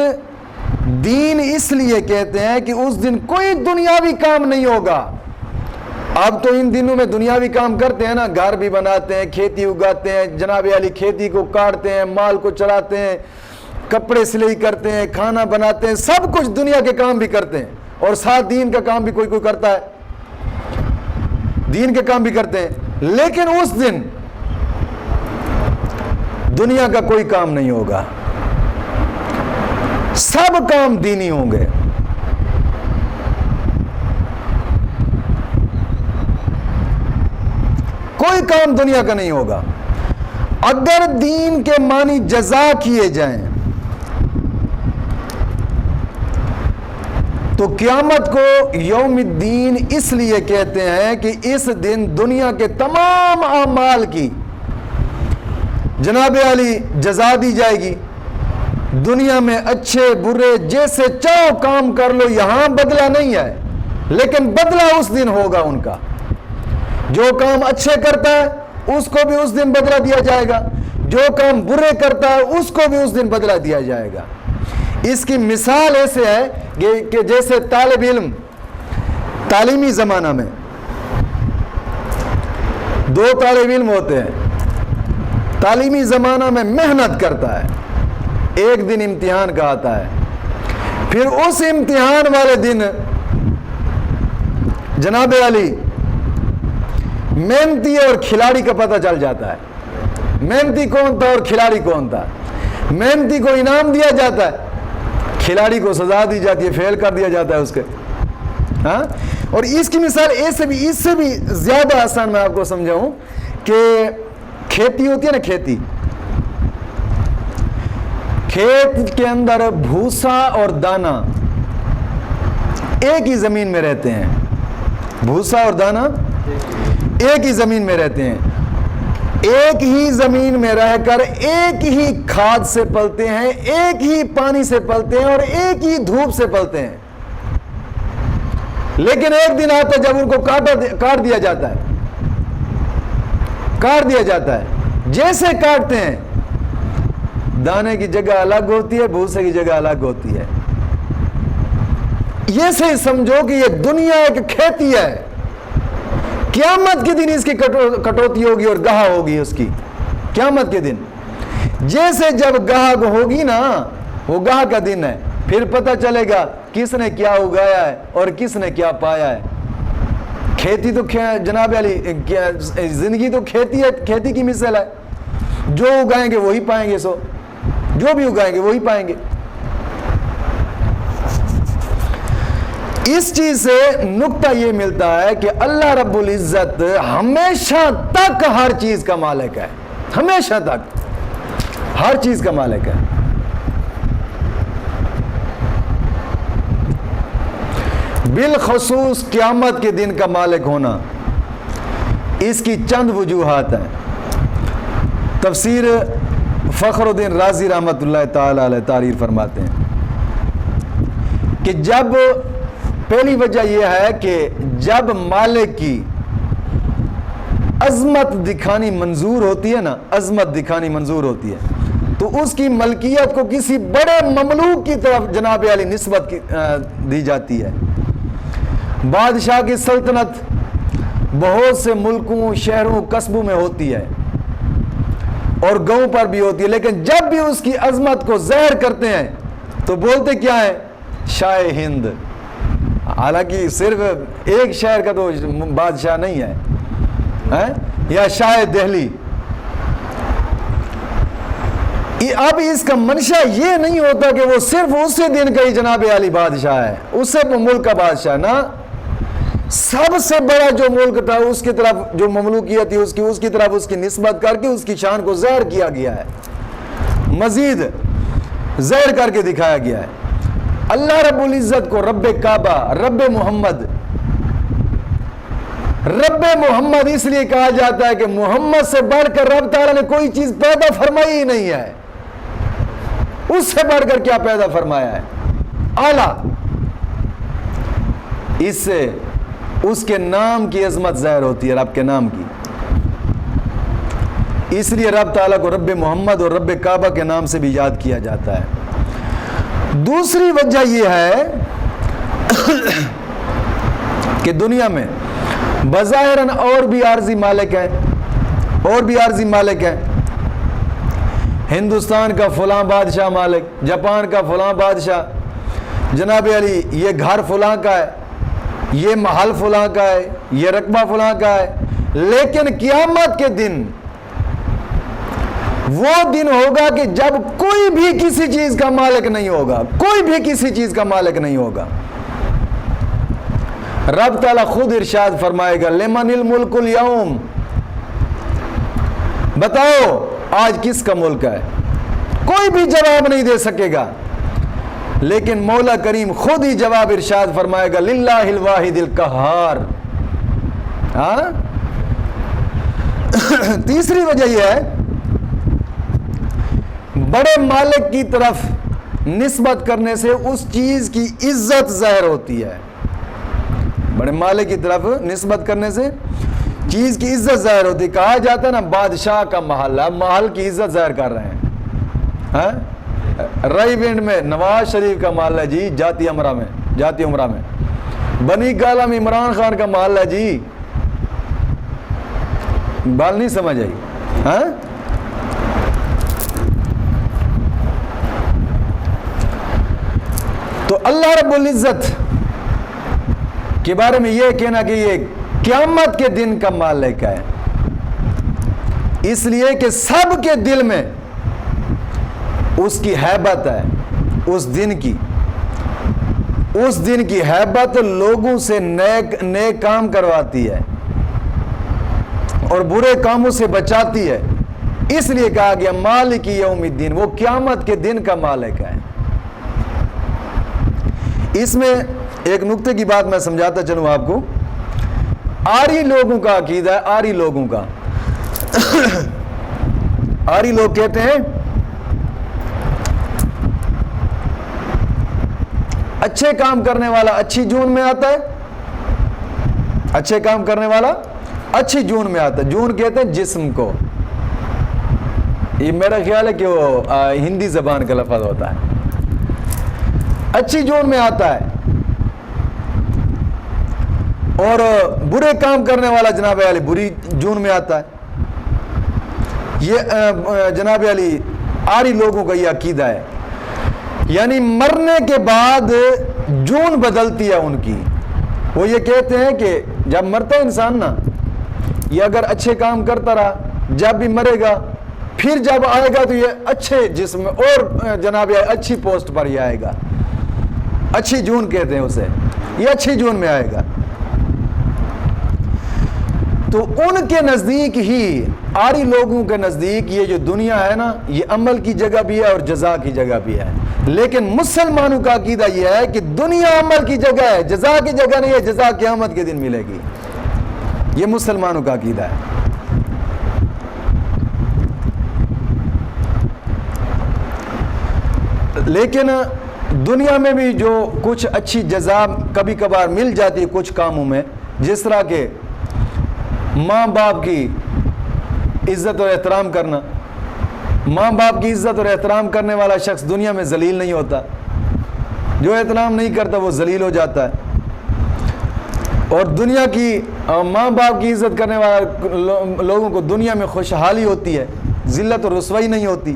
A: دین اس لیے کہتے ہیں کہ اس دن کوئی دنیاوی کام نہیں ہوگا. اب تو ان دنوں میں دنیاوی کام کرتے ہیں نا, گھر بھی بناتے ہیں, کھیتی اگاتے ہیں, جناب علی کھیتی کو کاٹتے ہیں, مال کو چراتے ہیں, کپڑے سلائی کرتے ہیں, کھانا بناتے ہیں, سب کچھ دنیا کے کام بھی کرتے ہیں. اور ساتھ دین کا کام بھی کوئی کرتا ہے, دین کے کام بھی کرتے ہیں. لیکن اس دن دنیا کا کوئی کام نہیں ہوگا, سب کام دینی ہوں گے. کوئی کام دنیا کا نہیں ہوگا. اگر دین کے معنی جزا کیے جائیں تو قیامت کو یوم الدین اس لیے کہتے ہیں کہ اس دن دنیا کے تمام اعمال کی جناب علی جزا دی جائے گی. دنیا میں اچھے برے جیسے چاہو کام کر لو, یہاں بدلہ نہیں ہے, لیکن بدلہ اس دن ہوگا ان کا. جو کام اچھے کرتا ہے اس کو بھی اس دن بدلہ دیا جائے گا, جو کام برے کرتا ہے اس کو بھی اس دن بدلہ دیا جائے گا. اس کی مثال ایسے ہے کہ جیسے طالب علم تعلیمی زمانہ میں 2 طالب علم ہوتے ہیں, تعلیمی زمانہ میں محنت کرتا ہے, ایک دن امتحان کا آتا ہے, پھر اس امتحان والے دن جناب علی محنتی اور کھلاڑی کا پتہ چل جاتا ہے. محنتی کون تھا اور کھلاڑی کون تھا. محنتی کو انعام دیا جاتا ہے, کھلاڑی کو سزا دی جاتی ہے, فیل کر دیا جاتا ہے اس کے. ہاں, اور اس کی مثال اس سے بھی زیادہ آسان میں آپ کو سمجھاؤں کہ کھیتی ہوتی ہے نا, کھیت کے اندر بھوسا اور دانا ایک ہی زمین میں رہتے ہیں. بھوسا اور دانا ایک ہی زمین میں رہتے ہیں, ایک ہی زمین میں رہ کر ایک ہی کھاد سے پلتے ہیں, ایک ہی پانی سے پلتے ہیں اور ایک ہی دھوپ سے پلتے ہیں. لیکن ایک دن آتا ہے جب ان کو کاٹ دیا جاتا ہے، کاٹ دیا جاتا ہے۔ جیسے کاٹتے ہیں، دانے کی جگہ الگ ہوتی ہے، بھوسے کی جگہ الگ ہوتی ہے۔ یہ سے سمجھو کہ یہ دنیا ایک کھیتی ہے، قیامت کے دن اس کی کٹوتی ہوگی اور گاہ ہوگی اس کی، قیامت کے دن۔ جیسے جب گاہ ہوگی نا، وہ گاہ کا دن ہے، پھر پتہ چلے گا کس نے کیا اگایا ہے اور کس نے کیا پایا ہے۔ کھیتی تو جناب علی، زندگی تو کھیتی ہے، کھیتی کی مثال ہے۔ جو اگائیں گے وہی پائیں گے، جو بھی اگائیں گے وہی پائیں گے۔ اس چیز سے نقطہ یہ ملتا ہے کہ اللہ رب العزت ہمیشہ تک ہر چیز کا مالک ہے، ہمیشہ تک ہر چیز کا مالک ہے۔ بالخصوص قیامت کے دن کا مالک ہونا، اس کی چند وجوہات ہیں۔ تفسیر فخر الدین رازی رحمۃ اللہ تعالی علیہ تعریف فرماتے ہیں کہ جب پہلی وجہ یہ ہے کہ جب مالک کی عظمت دکھانی منظور ہوتی ہے نا، عظمت دکھانی منظور ہوتی ہے، تو اس کی ملکیت کو کسی بڑے مملوک کی طرف جناب علی نسبت دی جاتی ہے۔ بادشاہ کی سلطنت بہت سے ملکوں، شہروں، قصبوں میں ہوتی ہے اور گاؤں پر بھی ہوتی ہے، لیکن جب بھی اس کی عظمت کو ظاہر کرتے ہیں تو بولتے کیا ہے؟ شاہ ہند۔ حالانکہ صرف ایک شہر کا تو بادشاہ نہیں ہے، یا شاہ دہلی۔ اب اس کا منشا یہ نہیں ہوتا کہ وہ صرف اسی دن کا ہی جناب علی بادشاہ ہے، اس سے ملک کا بادشاہ نا، سب سے بڑا جو ملک تھا اس کی طرف جو مملوکیت تھی اس کی طرف اس کی نسبت کر کے اس کی شان کو ظاہر کیا گیا ہے، مزید ظاہر کر کے دکھایا گیا ہے۔ اللہ رب العزت کو رب کعبہ، رب محمد اس لیے کہا جاتا ہے کہ محمد سے بڑھ کر رب تعالیٰ نے کوئی چیز پیدا فرمائی ہی نہیں ہے، اس سے بڑھ کر کیا پیدا فرمایا ہے؟ اعلیٰ۔ اس سے اس کے نام کی عظمت ظاہر ہوتی ہے، رب کے نام کی۔ اس لیے رب تعالیٰ کو رب محمد اور رب کعبہ کے نام سے بھی یاد کیا جاتا ہے۔ دوسری وجہ یہ ہے کہ دنیا میں بظاہراً اور بھی عارضی مالک ہیں، ہندوستان کا فلاں بادشاہ مالک، جاپان کا فلاں بادشاہ، جناب علی یہ گھر فلاں کا ہے، یہ محل فلاں کا ہے، یہ رقبہ فلاں کا ہے۔ لیکن قیامت کے دن وہ دن ہوگا کہ جب کوئی بھی کسی چیز کا مالک نہیں ہوگا، کوئی بھی کسی چیز کا مالک نہیں ہوگا۔ رب تعالیٰ خود ارشاد فرمائے گا لمن الملک اليوم، بتاؤ آج کس کا ملک ہے؟ کوئی بھی جواب نہیں دے سکے گا، لیکن مولا کریم خود ہی جواب ارشاد فرمائے گا للہ الواحد القہار۔ تیسری وجہ یہ ہے بڑے مالک کی طرف نسبت کرنے سے اس چیز کی عزت ظاہر ہوتی ہے، بڑے مالک کی طرف نسبت کرنے سے چیز کی عزت ظاہر ہوتی ہے۔ کہا جاتا ہے نا بادشاہ کا محل ہے، محل کی عزت ظاہر کر رہے ہیں۔ رائی بینڈ میں نواز شریف کا محل ہے جی، جاتی امرہ میں بنی گالہ میں عمران خان کا محل ہے جی، بال نہیں سمجھ آئی؟ تو اللہ رب العزت کے بارے میں یہ کہنا کہ یہ قیامت کے دن کا مالک ہے، اس لیے کہ سب کے دل میں اس کی ہیبت ہے، اس دن کی ہیبت لوگوں سے نیک کام کرواتی ہے اور برے کاموں سے بچاتی ہے۔ اس لیے کہا گیا مالک یوم الدین، وہ قیامت کے دن کا مالک ہے۔ اس میں ایک نقطے کی بات میں سمجھاتا چلوں آپ کو۔ آری لوگوں کا عقیدہ ہے، آری لوگوں کا آری لوگ کہتے ہیں اچھے کام کرنے والا اچھی جون میں آتا ہے اچھے کام کرنے والا اچھی جون میں آتا ہے. جون کہتے ہیں جسم کو. یہ میرا خیال ہے کہ وہ ہندی زبان کا لفظ ہوتا ہے. اچھی جون میں آتا ہے. اور برے کام کرنے والا جناب علی بری جون میں آتا ہے. یہ جناب علی آری لوگوں کا یہ عقیدہ ہے. یعنی مرنے کے بعد جون بدلتی ہے ان کی. وہ یہ کہتے ہیں کہ جب مرتا ہے انسان نا, یہ اگر اچھے کام کرتا رہا, جب بھی مرے گا پھر جب آئے گا تو یہ اچھے جسم اور جناب اچھی پوسٹ پر ہی آئے گا. اچھی جون کہتے ہیں اسے. یہ اچھی جون میں آئے گا. تو ان کے نزدیک ہی, آری لوگوں کے نزدیک, یہ جو دنیا ہے نا یہ عمل کی جگہ بھی ہے اور جزا کی جگہ بھی ہے. لیکن مسلمانوں کا عقیدہ یہ ہے کہ دنیا عمل کی جگہ ہے, جزا کی جگہ نہیں ہے. جزا قیامت کے دن ملے گی. یہ مسلمانوں کا عقیدہ ہے. لیکن دنیا میں بھی جو کچھ اچھی جزا کبھی کبھار مل جاتی ہے کچھ کاموں میں, جس طرح کہ ماں باپ کی عزت اور احترام کرنا. ماں باپ کی عزت اور احترام کرنے والا شخص دنیا میں ذلیل نہیں ہوتا. جو احترام نہیں کرتا وہ ذلیل ہو جاتا ہے. اور دنیا کی ماں باپ کی عزت کرنے والے لوگوں کو دنیا میں خوشحالی ہوتی ہے, ذلت اور رسوائی نہیں ہوتی.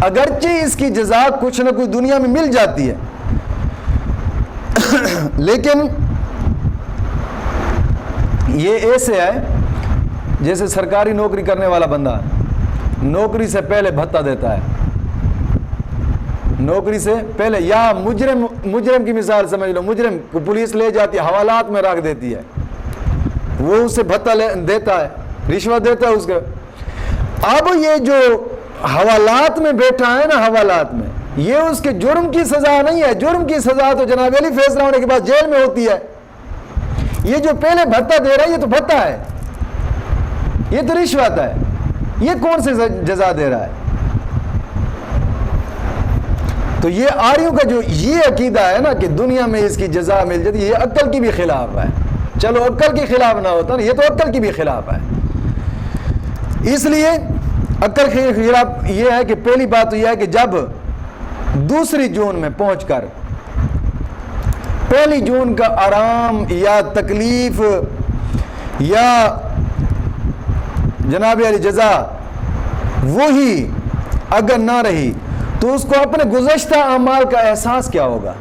A: اگرچہ اس کی جزا کچھ نہ کچھ دنیا میں مل جاتی ہے, لیکن یہ ایسے ہے جیسے سرکاری نوکری کرنے والا بندہ نوکری سے پہلے بھتہ دیتا ہے. نوکری سے پہلے, یا مجرم کی مثال سمجھ لو. مجرم کو پولیس لے جاتی ہے, حوالات میں رکھ دیتی ہے, وہ اسے بھتہ دیتا ہے, رشوت دیتا ہے اس کا. اب یہ جو حوالات میں بیٹھا ہے نا, حوالات میں, یہ اس کے جرم کی سزا نہیں ہے. جرم کی سزا تو جناب علی فیصلہ ہونے کے بعد جیل میں ہوتی ہے. یہ جو پہلے بھتہ دے رہا ہے یہ تو بھتہ ہے, یہ تو رشوت ہے. یہ کون سے جزا دے رہا ہے؟ تو یہ آریوں کا جو یہ عقیدہ ہے نا کہ دنیا میں اس کی جزا مل جاتی ہے, یہ عقل کی بھی خلاف ہے. چلو عقل کے خلاف نہ ہوتا نا, یہ تو عقل کی بھی خلاف ہے. اس لیے عقل کے خلاف یہ ہے کہ پہلی بات تو یہ ہے کہ جب دوسری جون میں پہنچ کر پہلی جون کا آرام یا تکلیف یا جناب علی جزا وہی اگر نہ رہی تو اس کو اپنے گزشتہ اعمال کا احساس کیا ہوگا؟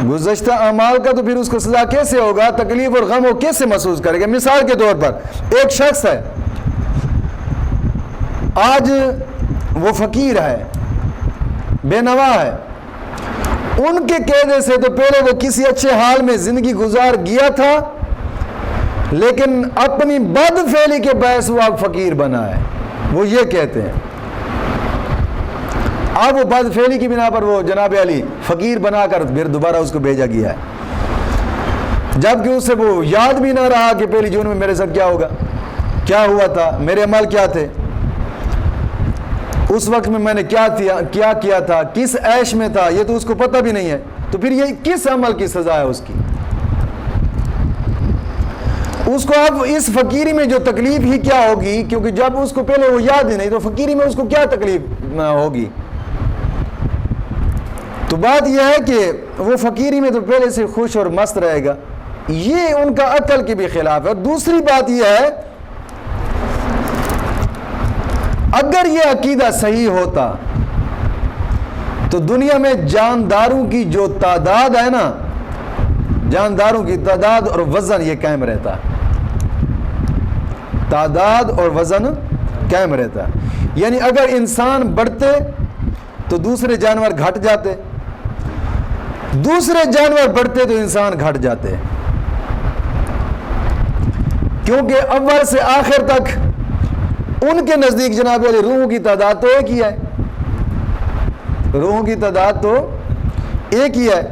A: گزشتہ اعمال کا تو پھر اس کو سزا کیسے ہوگا, تکلیف اور غم وہ کیسے محسوس کرے گا؟ مثال کے طور پر ایک شخص ہے, آج وہ فقیر ہے, بے نوا ہے. ان کے قیدے سے تو پہلے وہ کسی اچھے حال میں زندگی گزار گیا تھا, لیکن اپنی بد فعلی کے باعث وہ اب فقیر بنا ہے. وہ یہ کہتے ہیں اب وہ بد فعلی کی بنا پر وہ جناب علی فقیر بنا کر پھر دوبارہ اس کو بھیجا گیا ہے, جبکہ اس سے وہ یاد بھی نہ رہا کہ پہلی جون میں میرے ساتھ کیا ہوگا, کیا ہوا تھا, میرے عمل کیا تھے, اس وقت میں نے کیا کیا تھا, کس عیش میں تھا, یہ تو اس کو پتہ بھی نہیں ہے. تو پھر یہ کس عمل کی سزا ہے اس کی؟ اس کو اب اس فقیری میں جو تکلیف ہی کیا ہوگی, کیونکہ جب اس کو پہلے وہ یاد ہی نہیں تو فقیری میں اس کو کیا تکلیف ہوگی؟ تو بات یہ ہے کہ وہ فقیری میں تو پہلے سے خوش اور مست رہے گا. یہ ان کا عقل کی بھی خلاف ہے. اور دوسری بات یہ ہے, اگر یہ عقیدہ صحیح ہوتا تو دنیا میں جانداروں کی جو تعداد ہے نا, جانداروں کی تعداد اور وزن یہ قائم رہتا, تعداد اور وزن قائم رہتا. یعنی اگر انسان بڑھتے تو دوسرے جانور گھٹ جاتے, دوسرے جانور بڑھتے تو انسان گھٹ جاتے, کیونکہ اول سے آخر تک ان کے نزدیک جناب علی روحوں کی تعداد تو ایک ہی ہے, روحوں کی تعداد تو ایک ہی ہے,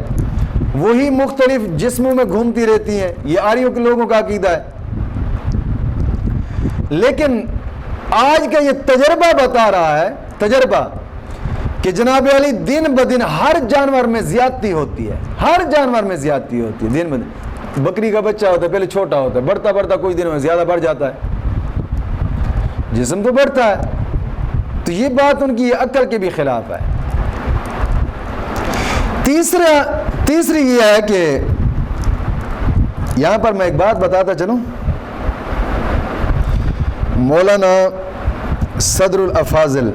A: وہی مختلف جسموں میں گھومتی رہتی ہیں. یہ آریوں کے لوگوں کا عقیدہ ہے. لیکن آج کا یہ تجربہ بتا رہا ہے, تجربہ کہ جناب علی دن بدن ہر جانور میں زیادتی ہوتی ہے، ہر جانور میں زیادتی ہوتی ہے دن بدن۔ بکری کا بچہ ہوتا ہے پہلے چھوٹا ہوتا ہے، بڑھتا بڑھتا کچھ دنوں میں زیادہ بڑھ جاتا ہے، جسم تو بڑھتا ہے۔ تو یہ بات ان کی عقل کے بھی خلاف ہے۔ تیسری یہ ہے کہ یہاں پر میں ایک بات بتاتا چلوں، مولانا صدر الافاضل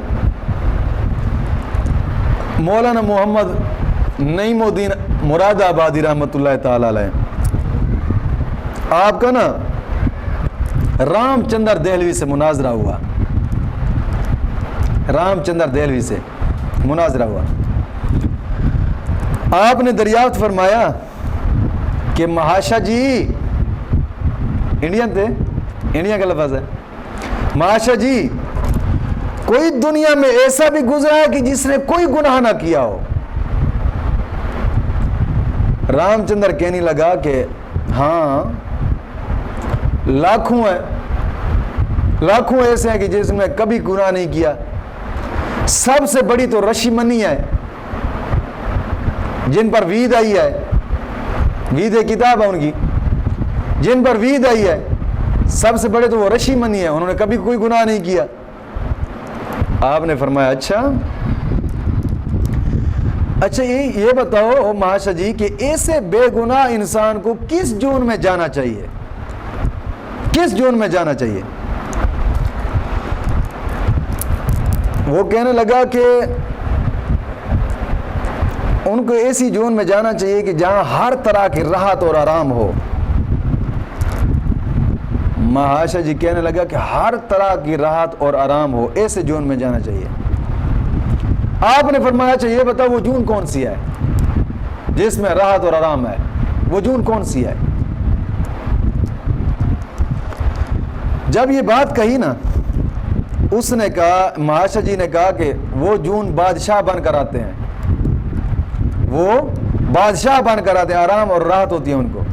A: مولانا محمد نعیم الدین مراد آبادی رحمۃ اللہ تعالی علیہ، آپ کا نا رام چندر دہلوی سے مناظرہ ہوا، رام چندر دہلوی سے مناظرہ ہوا۔ آپ نے دریافت فرمایا کہ مہاشا جی، انڈین تھے، انڈیا کا لفظ ہے، مہاشا جی کوئی دنیا میں ایسا بھی گزرا ہے کہ جس نے کوئی گناہ نہ کیا ہو؟ رام چندر کہنے لگا کہ ہاں لاکھوں ایسے ہیں کہ جس میں کبھی گناہ نہیں کیا۔ سب سے بڑی تو رشی منی ہے جن پر وید آئی ہے، وید کتاب ہے ان کی، جن پر وید آئی ہے، سب سے بڑے تو وہ رشی منی ہے، انہوں نے کبھی کوئی گناہ نہیں کیا۔ آپ نے فرمایا اچھا یہ بتاؤ مہاشا جی کہ ایسے بے گناہ انسان کو کس جون میں جانا چاہیے، کس جون میں جانا چاہیے؟ وہ کہنے لگا کہ ان کو ایسی جون میں جانا چاہیے کہ جہاں ہر طرح کی راحت اور آرام ہو۔ مہاشا جی کہنے لگا کہ ہر طرح کی راحت اور آرام ہو، ایسے جون میں جانا چاہیے۔ آپ نے فرمایا اچھا یہ بتاؤ وہ جون کون سی ہے جس میں راحت اور آرام ہے؟ وہ جون کون سی ہے؟ جب یہ بات کہی نا، اس نے کہا، مہاشا جی نے کہا کہ وہ جون بادشاہ بن کر آتے ہیں، وہ بادشاہ بن کر آتے ہیں، آرام اور راحت ہوتی ہے ان کو۔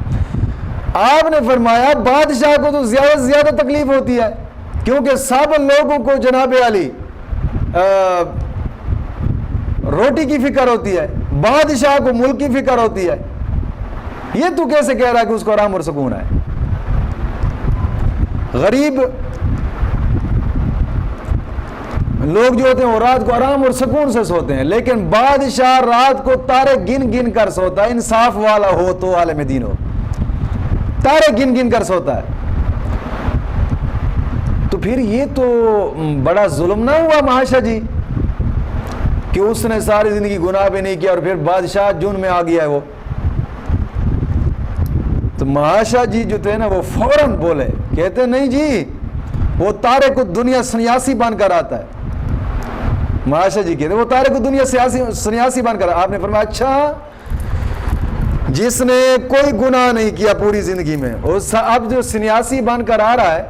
A: آپ نے فرمایا بادشاہ کو تو زیادہ سے زیادہ تکلیف ہوتی ہے، کیونکہ سب لوگوں کو جناب علی روٹی کی فکر ہوتی ہے، بادشاہ کو ملک کی فکر ہوتی ہے۔ یہ تو کیسے کہہ رہا ہے کہ اس کو آرام اور سکون ہے؟ غریب لوگ جو ہوتے ہیں وہ رات کو آرام اور سکون سے سوتے ہیں، لیکن بادشاہ رات کو تارے گن گن کر سوتا ہے، انصاف والا ہو تو عالم دین ہو، تارے گن گن کر سوتا ہے۔ تو پھر یہ تو بڑا ظلم نہ ہوا مہاشا جی کہ اس نے ساری زندگی گناہ بھی نہیں کیا اور پھر بادشاہ جون میں آ گیا ہے وہ؟ تو مہاشا جی جو تھے نا وہ فوراً بولے، کہتے نہیں جی وہ تارے کو دنیا سنیاسی بن کر آتا ہے۔ مہاشا جی کہتے وہ تارے کو دنیا سنیاسی بن کر، آپ نے فرمایا اچھا جس نے کوئی گناہ نہیں کیا پوری زندگی میں، اب جو سنیاسی بن کر آ رہا ہے،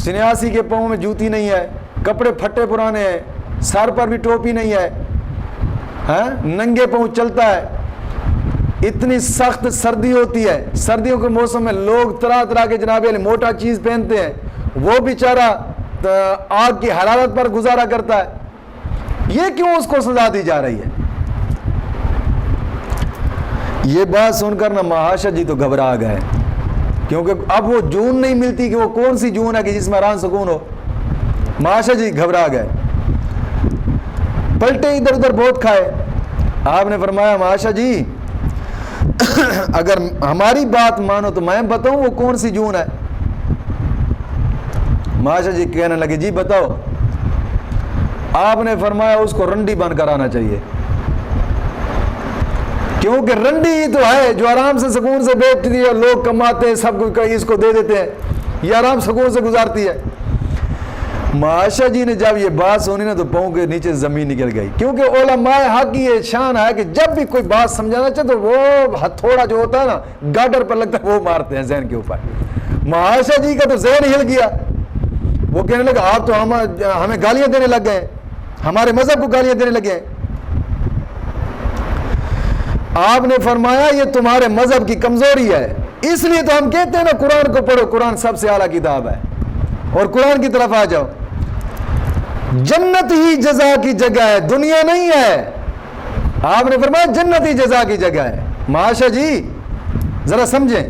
A: سنیاسی کے پاؤں میں جوتی نہیں ہے، کپڑے پھٹے پرانے ہیں، سر پر بھی ٹوپی نہیں ہے، ننگے پاؤں چلتا ہے، اتنی سخت سردی ہوتی ہے، سردیوں کے موسم میں لوگ طرح طرح کے جناب علی موٹا چیز پہنتے ہیں، وہ بیچارہ آگ کی حرارت پر گزارا کرتا ہے، یہ کیوں اس کو سزا دی جا رہی ہے؟ یہ بات سن کر نا مہاشا جی تو گھبرا گئے، کیونکہ اب وہ جون نہیں ملتی کہ وہ کون سی جون ہے کہ جس میں آرام سکون ہو۔ مہاشا جی گھبرا گئے، پلٹے ادھر ادھر بہت کھائے۔ آپ نے فرمایا مہاشا جی اگر ہماری بات مانو تو میں بتاؤں وہ کون سی جون ہے؟ مہاشا جی کہنے لگے جی بتاؤ۔ آپ نے فرمایا اس کو رنڈی بن کر آنا چاہیے، کیونکہ رنڈی ہی تو ہے جو آرام سے سکون سے بیٹھتی ہے، لوگ کماتے ہیں، سب کچھ اس کو دے دیتے ہیں، یہ آرام سکون سے گزارتی ہے۔ مہاشا جی نے جب یہ بات سنی نا تو پاؤں کے نیچے زمین نکل گئی، کیونکہ علماء حق کی یہ شان ہے کہ جب بھی کوئی بات سمجھانا چاہے تو وہ ہتھوڑا جو ہوتا ہے نا گاڈر پر لگتا ہے وہ مارتے ہیں ذہن کے اوپر۔ مہاشا جی کا تو ذہن ہل گیا، وہ کہنے لگا آپ تو ہمیں گالیاں دینے لگ گئے، ہمارے مذہب کو گالیاں دینے لگے۔ آپ نے فرمایا یہ تمہارے مذہب کی کمزوری ہے، اس لیے تو ہم کہتے ہیں نا قرآن کو پڑھو، قرآن سب سے اعلیٰ کتاب ہے، اور قرآن کی طرف آ جاؤ۔ جنت ہی جزا کی جگہ ہے، دنیا نہیں ہے. آپ نے فرمایا جنت ہی جزا کی جگہ ہے. معاشا جی ذرا سمجھیں،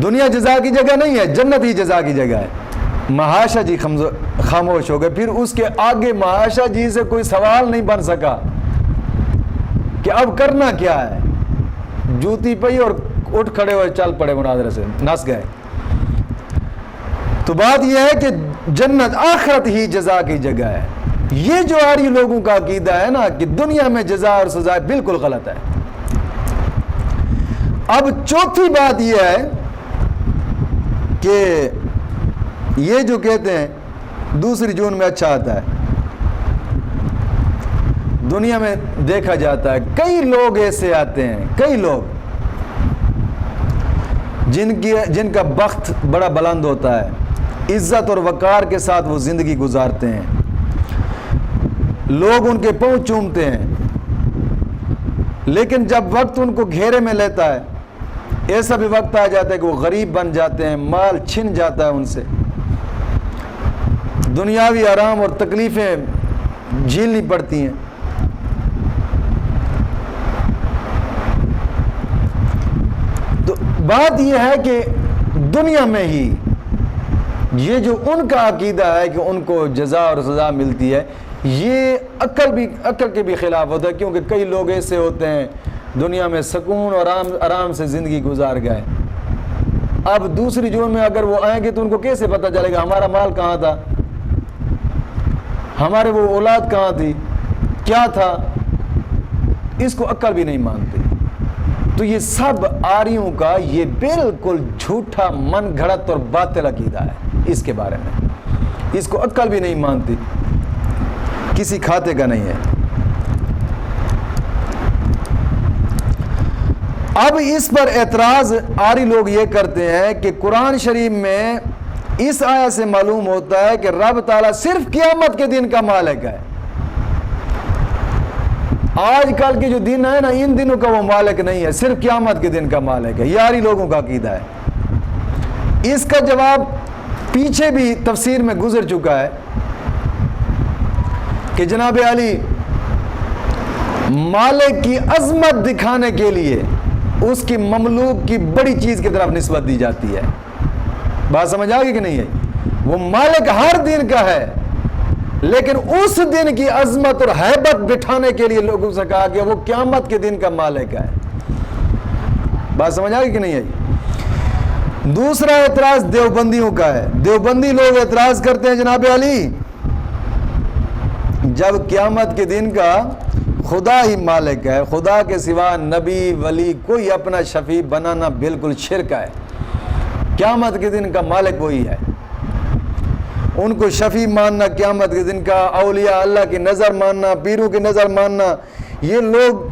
A: دنیا جزا کی جگہ نہیں ہے، جنت ہی جزا کی جگہ ہے. محاشا جی خاموش ہو گئے. پھر اس کے آگے محاشا جی سے کوئی سوال نہیں بن سکا کہ اب کرنا کیا ہے. جوتی پئی اور اٹھ کھڑے ہوئے چل پڑے مناظرے سے، نس گئے. تو بات یہ ہے کہ جنت آخرت ہی جزا کی جگہ ہے. یہ جو آری لوگوں کا عقیدہ ہے نا کہ دنیا میں جزا اور سزا، بالکل غلط ہے. اب چوتھی بات یہ ہے کہ یہ جو کہتے ہیں 2 جون میں اچھا آتا ہے، دنیا میں دیکھا جاتا ہے کئی لوگ ایسے آتے ہیں، کئی لوگ جن کا بخت بڑا بلند ہوتا ہے، عزت اور وقار کے ساتھ وہ زندگی گزارتے ہیں، لوگ ان کے پاؤں چومتے ہیں. لیکن جب وقت ان کو گھیرے میں لیتا ہے، ایسا بھی وقت آ جاتا ہے کہ وہ غریب بن جاتے ہیں، مال چھن جاتا ہے ان سے، دنیاوی آرام اور تکلیفیں جھیلنی پڑتی ہیں. تو بات یہ ہے کہ دنیا میں ہی یہ جو ان کا عقیدہ ہے کہ ان کو جزا اور سزا ملتی ہے، یہ عقل کے بھی خلاف ہوتا ہے. کیونکہ کئی لوگ ایسے ہوتے ہیں دنیا میں سکون اور آرام سے زندگی گزار گئے. اب 2 جون میں اگر وہ آئیں گے تو ان کو کیسے پتہ چلے گا ہمارا مال کہاں تھا، ہمارے وہ اولاد کہاں تھی، کیا تھا. اس کو عقل بھی نہیں مانتے. تو یہ سب آریوں کا یہ بالکل جھوٹا من گھڑت اور باطل عقیدہ ہے. اس کے بارے میں اس کو عقل بھی نہیں مانتی، کسی کھاتے کا نہیں ہے. اب اس پر اعتراض آری لوگ یہ کرتے ہیں کہ قرآن شریف میں اس آیت سے معلوم ہوتا ہے کہ رب تعالیٰ صرف قیامت کے دن کا مالک ہے. آج کل کے جو دن ہے نا، ان دنوں کا وہ مالک نہیں ہے، صرف قیامت کے دن کا مالک ہے. یہ آری لوگوں کا عقیدہ ہے. اس کا جواب پیچھے بھی تفسیر میں گزر چکا ہے کہ جناب علی مالک کی عظمت دکھانے کے لیے اس کی مملوک کی بڑی چیز کی طرف نسبت دی جاتی ہے. بات سمجھ آ گئی کہ نہیں ہے؟ وہ مالک ہر دن کا ہے، لیکن اس دن کی عظمت اور ہیبت بٹھانے کے لیے لوگوں سے کہا کہ وہ قیامت کے دن کا مالک ہے. بات سمجھ آ گئی کہ نہیں ہے؟ دوسرا اعتراض دیوبندیوں کا ہے. دیوبندی لوگ اعتراض کرتے ہیں جناب علی جب قیامت کے دن کا خدا ہی مالک ہے، خدا کے سوا نبی ولی کوئی اپنا شفیع بنانا بالکل شرک ہے. قیامت کے دن کا مالک وہی ہے. ان کو شفیع ماننا قیامت کے دن کا، اولیاء اللہ کی نظر ماننا، پیروں کی نظر ماننا، یہ لوگ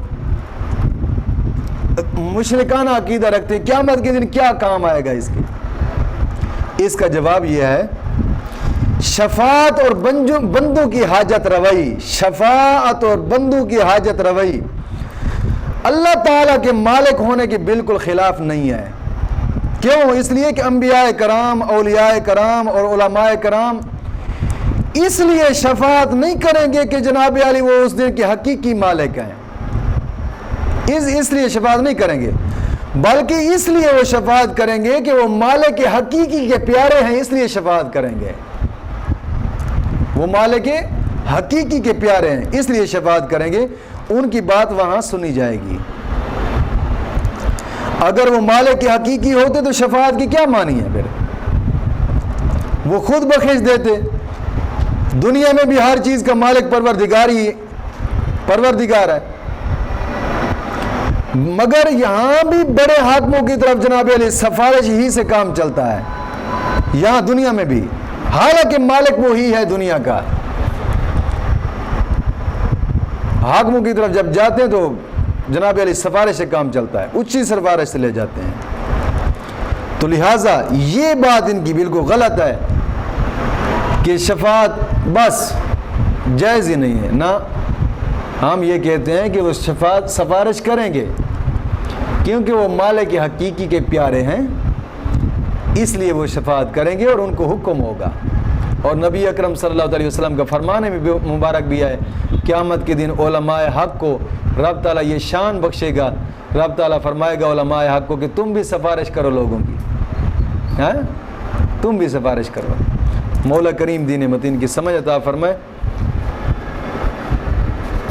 A: مشرکانہ عقیدہ رکھتے ہیں. قیامت کے دن کیا کام آئے گا اس کے؟ اس کا جواب یہ ہے شفاعت اور بندوں کی حاجت روائی. شفاعت اور بندوں کی حاجت روائی اللہ تعالیٰ کے مالک ہونے کے بالکل خلاف نہیں ہے. کیوں؟ اس لیے کہ انبیاء کرام، اولیاء کرام اور علماء کرام اس لیے شفاعت نہیں کریں گے کہ جناب علی وہ اس دن کے حقیقی مالک ہیں. اس لیے شفاعت نہیں کریں گے، بلکہ اس لیے وہ شفاعت کریں گے کہ وہ مالک حقیقی کے پیارے ہیں، اس لیے شفاعت کریں گے. وہ مالک حقیقی کے پیارے ہیں اس لیے شفاعت کریں گے. ان کی بات وہاں سنی جائے گی. اگر وہ مالک کے حقیقی ہوتے تو شفاعت کی کیا معنی ہے؟ پھر وہ خود بخش دیتے. دنیا میں بھی ہر چیز کا مالک پروردگار ہے، مگر یہاں بھی بڑے حاکموں کی طرف جناب علی سفارش ہی سے کام چلتا ہے. یہاں دنیا میں بھی، حالانکہ مالک وہی ہے دنیا کا. حاکموں کی طرف جب جاتے ہیں تو جناب علی سفارش سے کام چلتا ہے، اچھی سفارش سے لے جاتے ہیں. تو لہٰذا یہ بات ان کی بالکل غلط ہے کہ شفاعت بس جائز ہی نہیں ہے. نہ، ہم یہ کہتے ہیں کہ وہ سفارش کریں گے کیونکہ وہ مالک حقیقی کے پیارے ہیں، اس لیے وہ شفاعت کریں گے اور ان کو حکم ہوگا. اور نبی اکرم صلی اللہ علیہ وسلم کا فرمانے میں مبارک بھی ہے، قیامت کے دن علماء حق کو رب تعالیٰ یہ شان بخشے گا، رب تعالیٰ فرمائے گا علماء حق کو کہ تم بھی سفارش کرو لوگوں کی، ہاں تم بھی سفارش کرو۔ مولا کریم دین متین کی سمجھ عطا فرمائے۔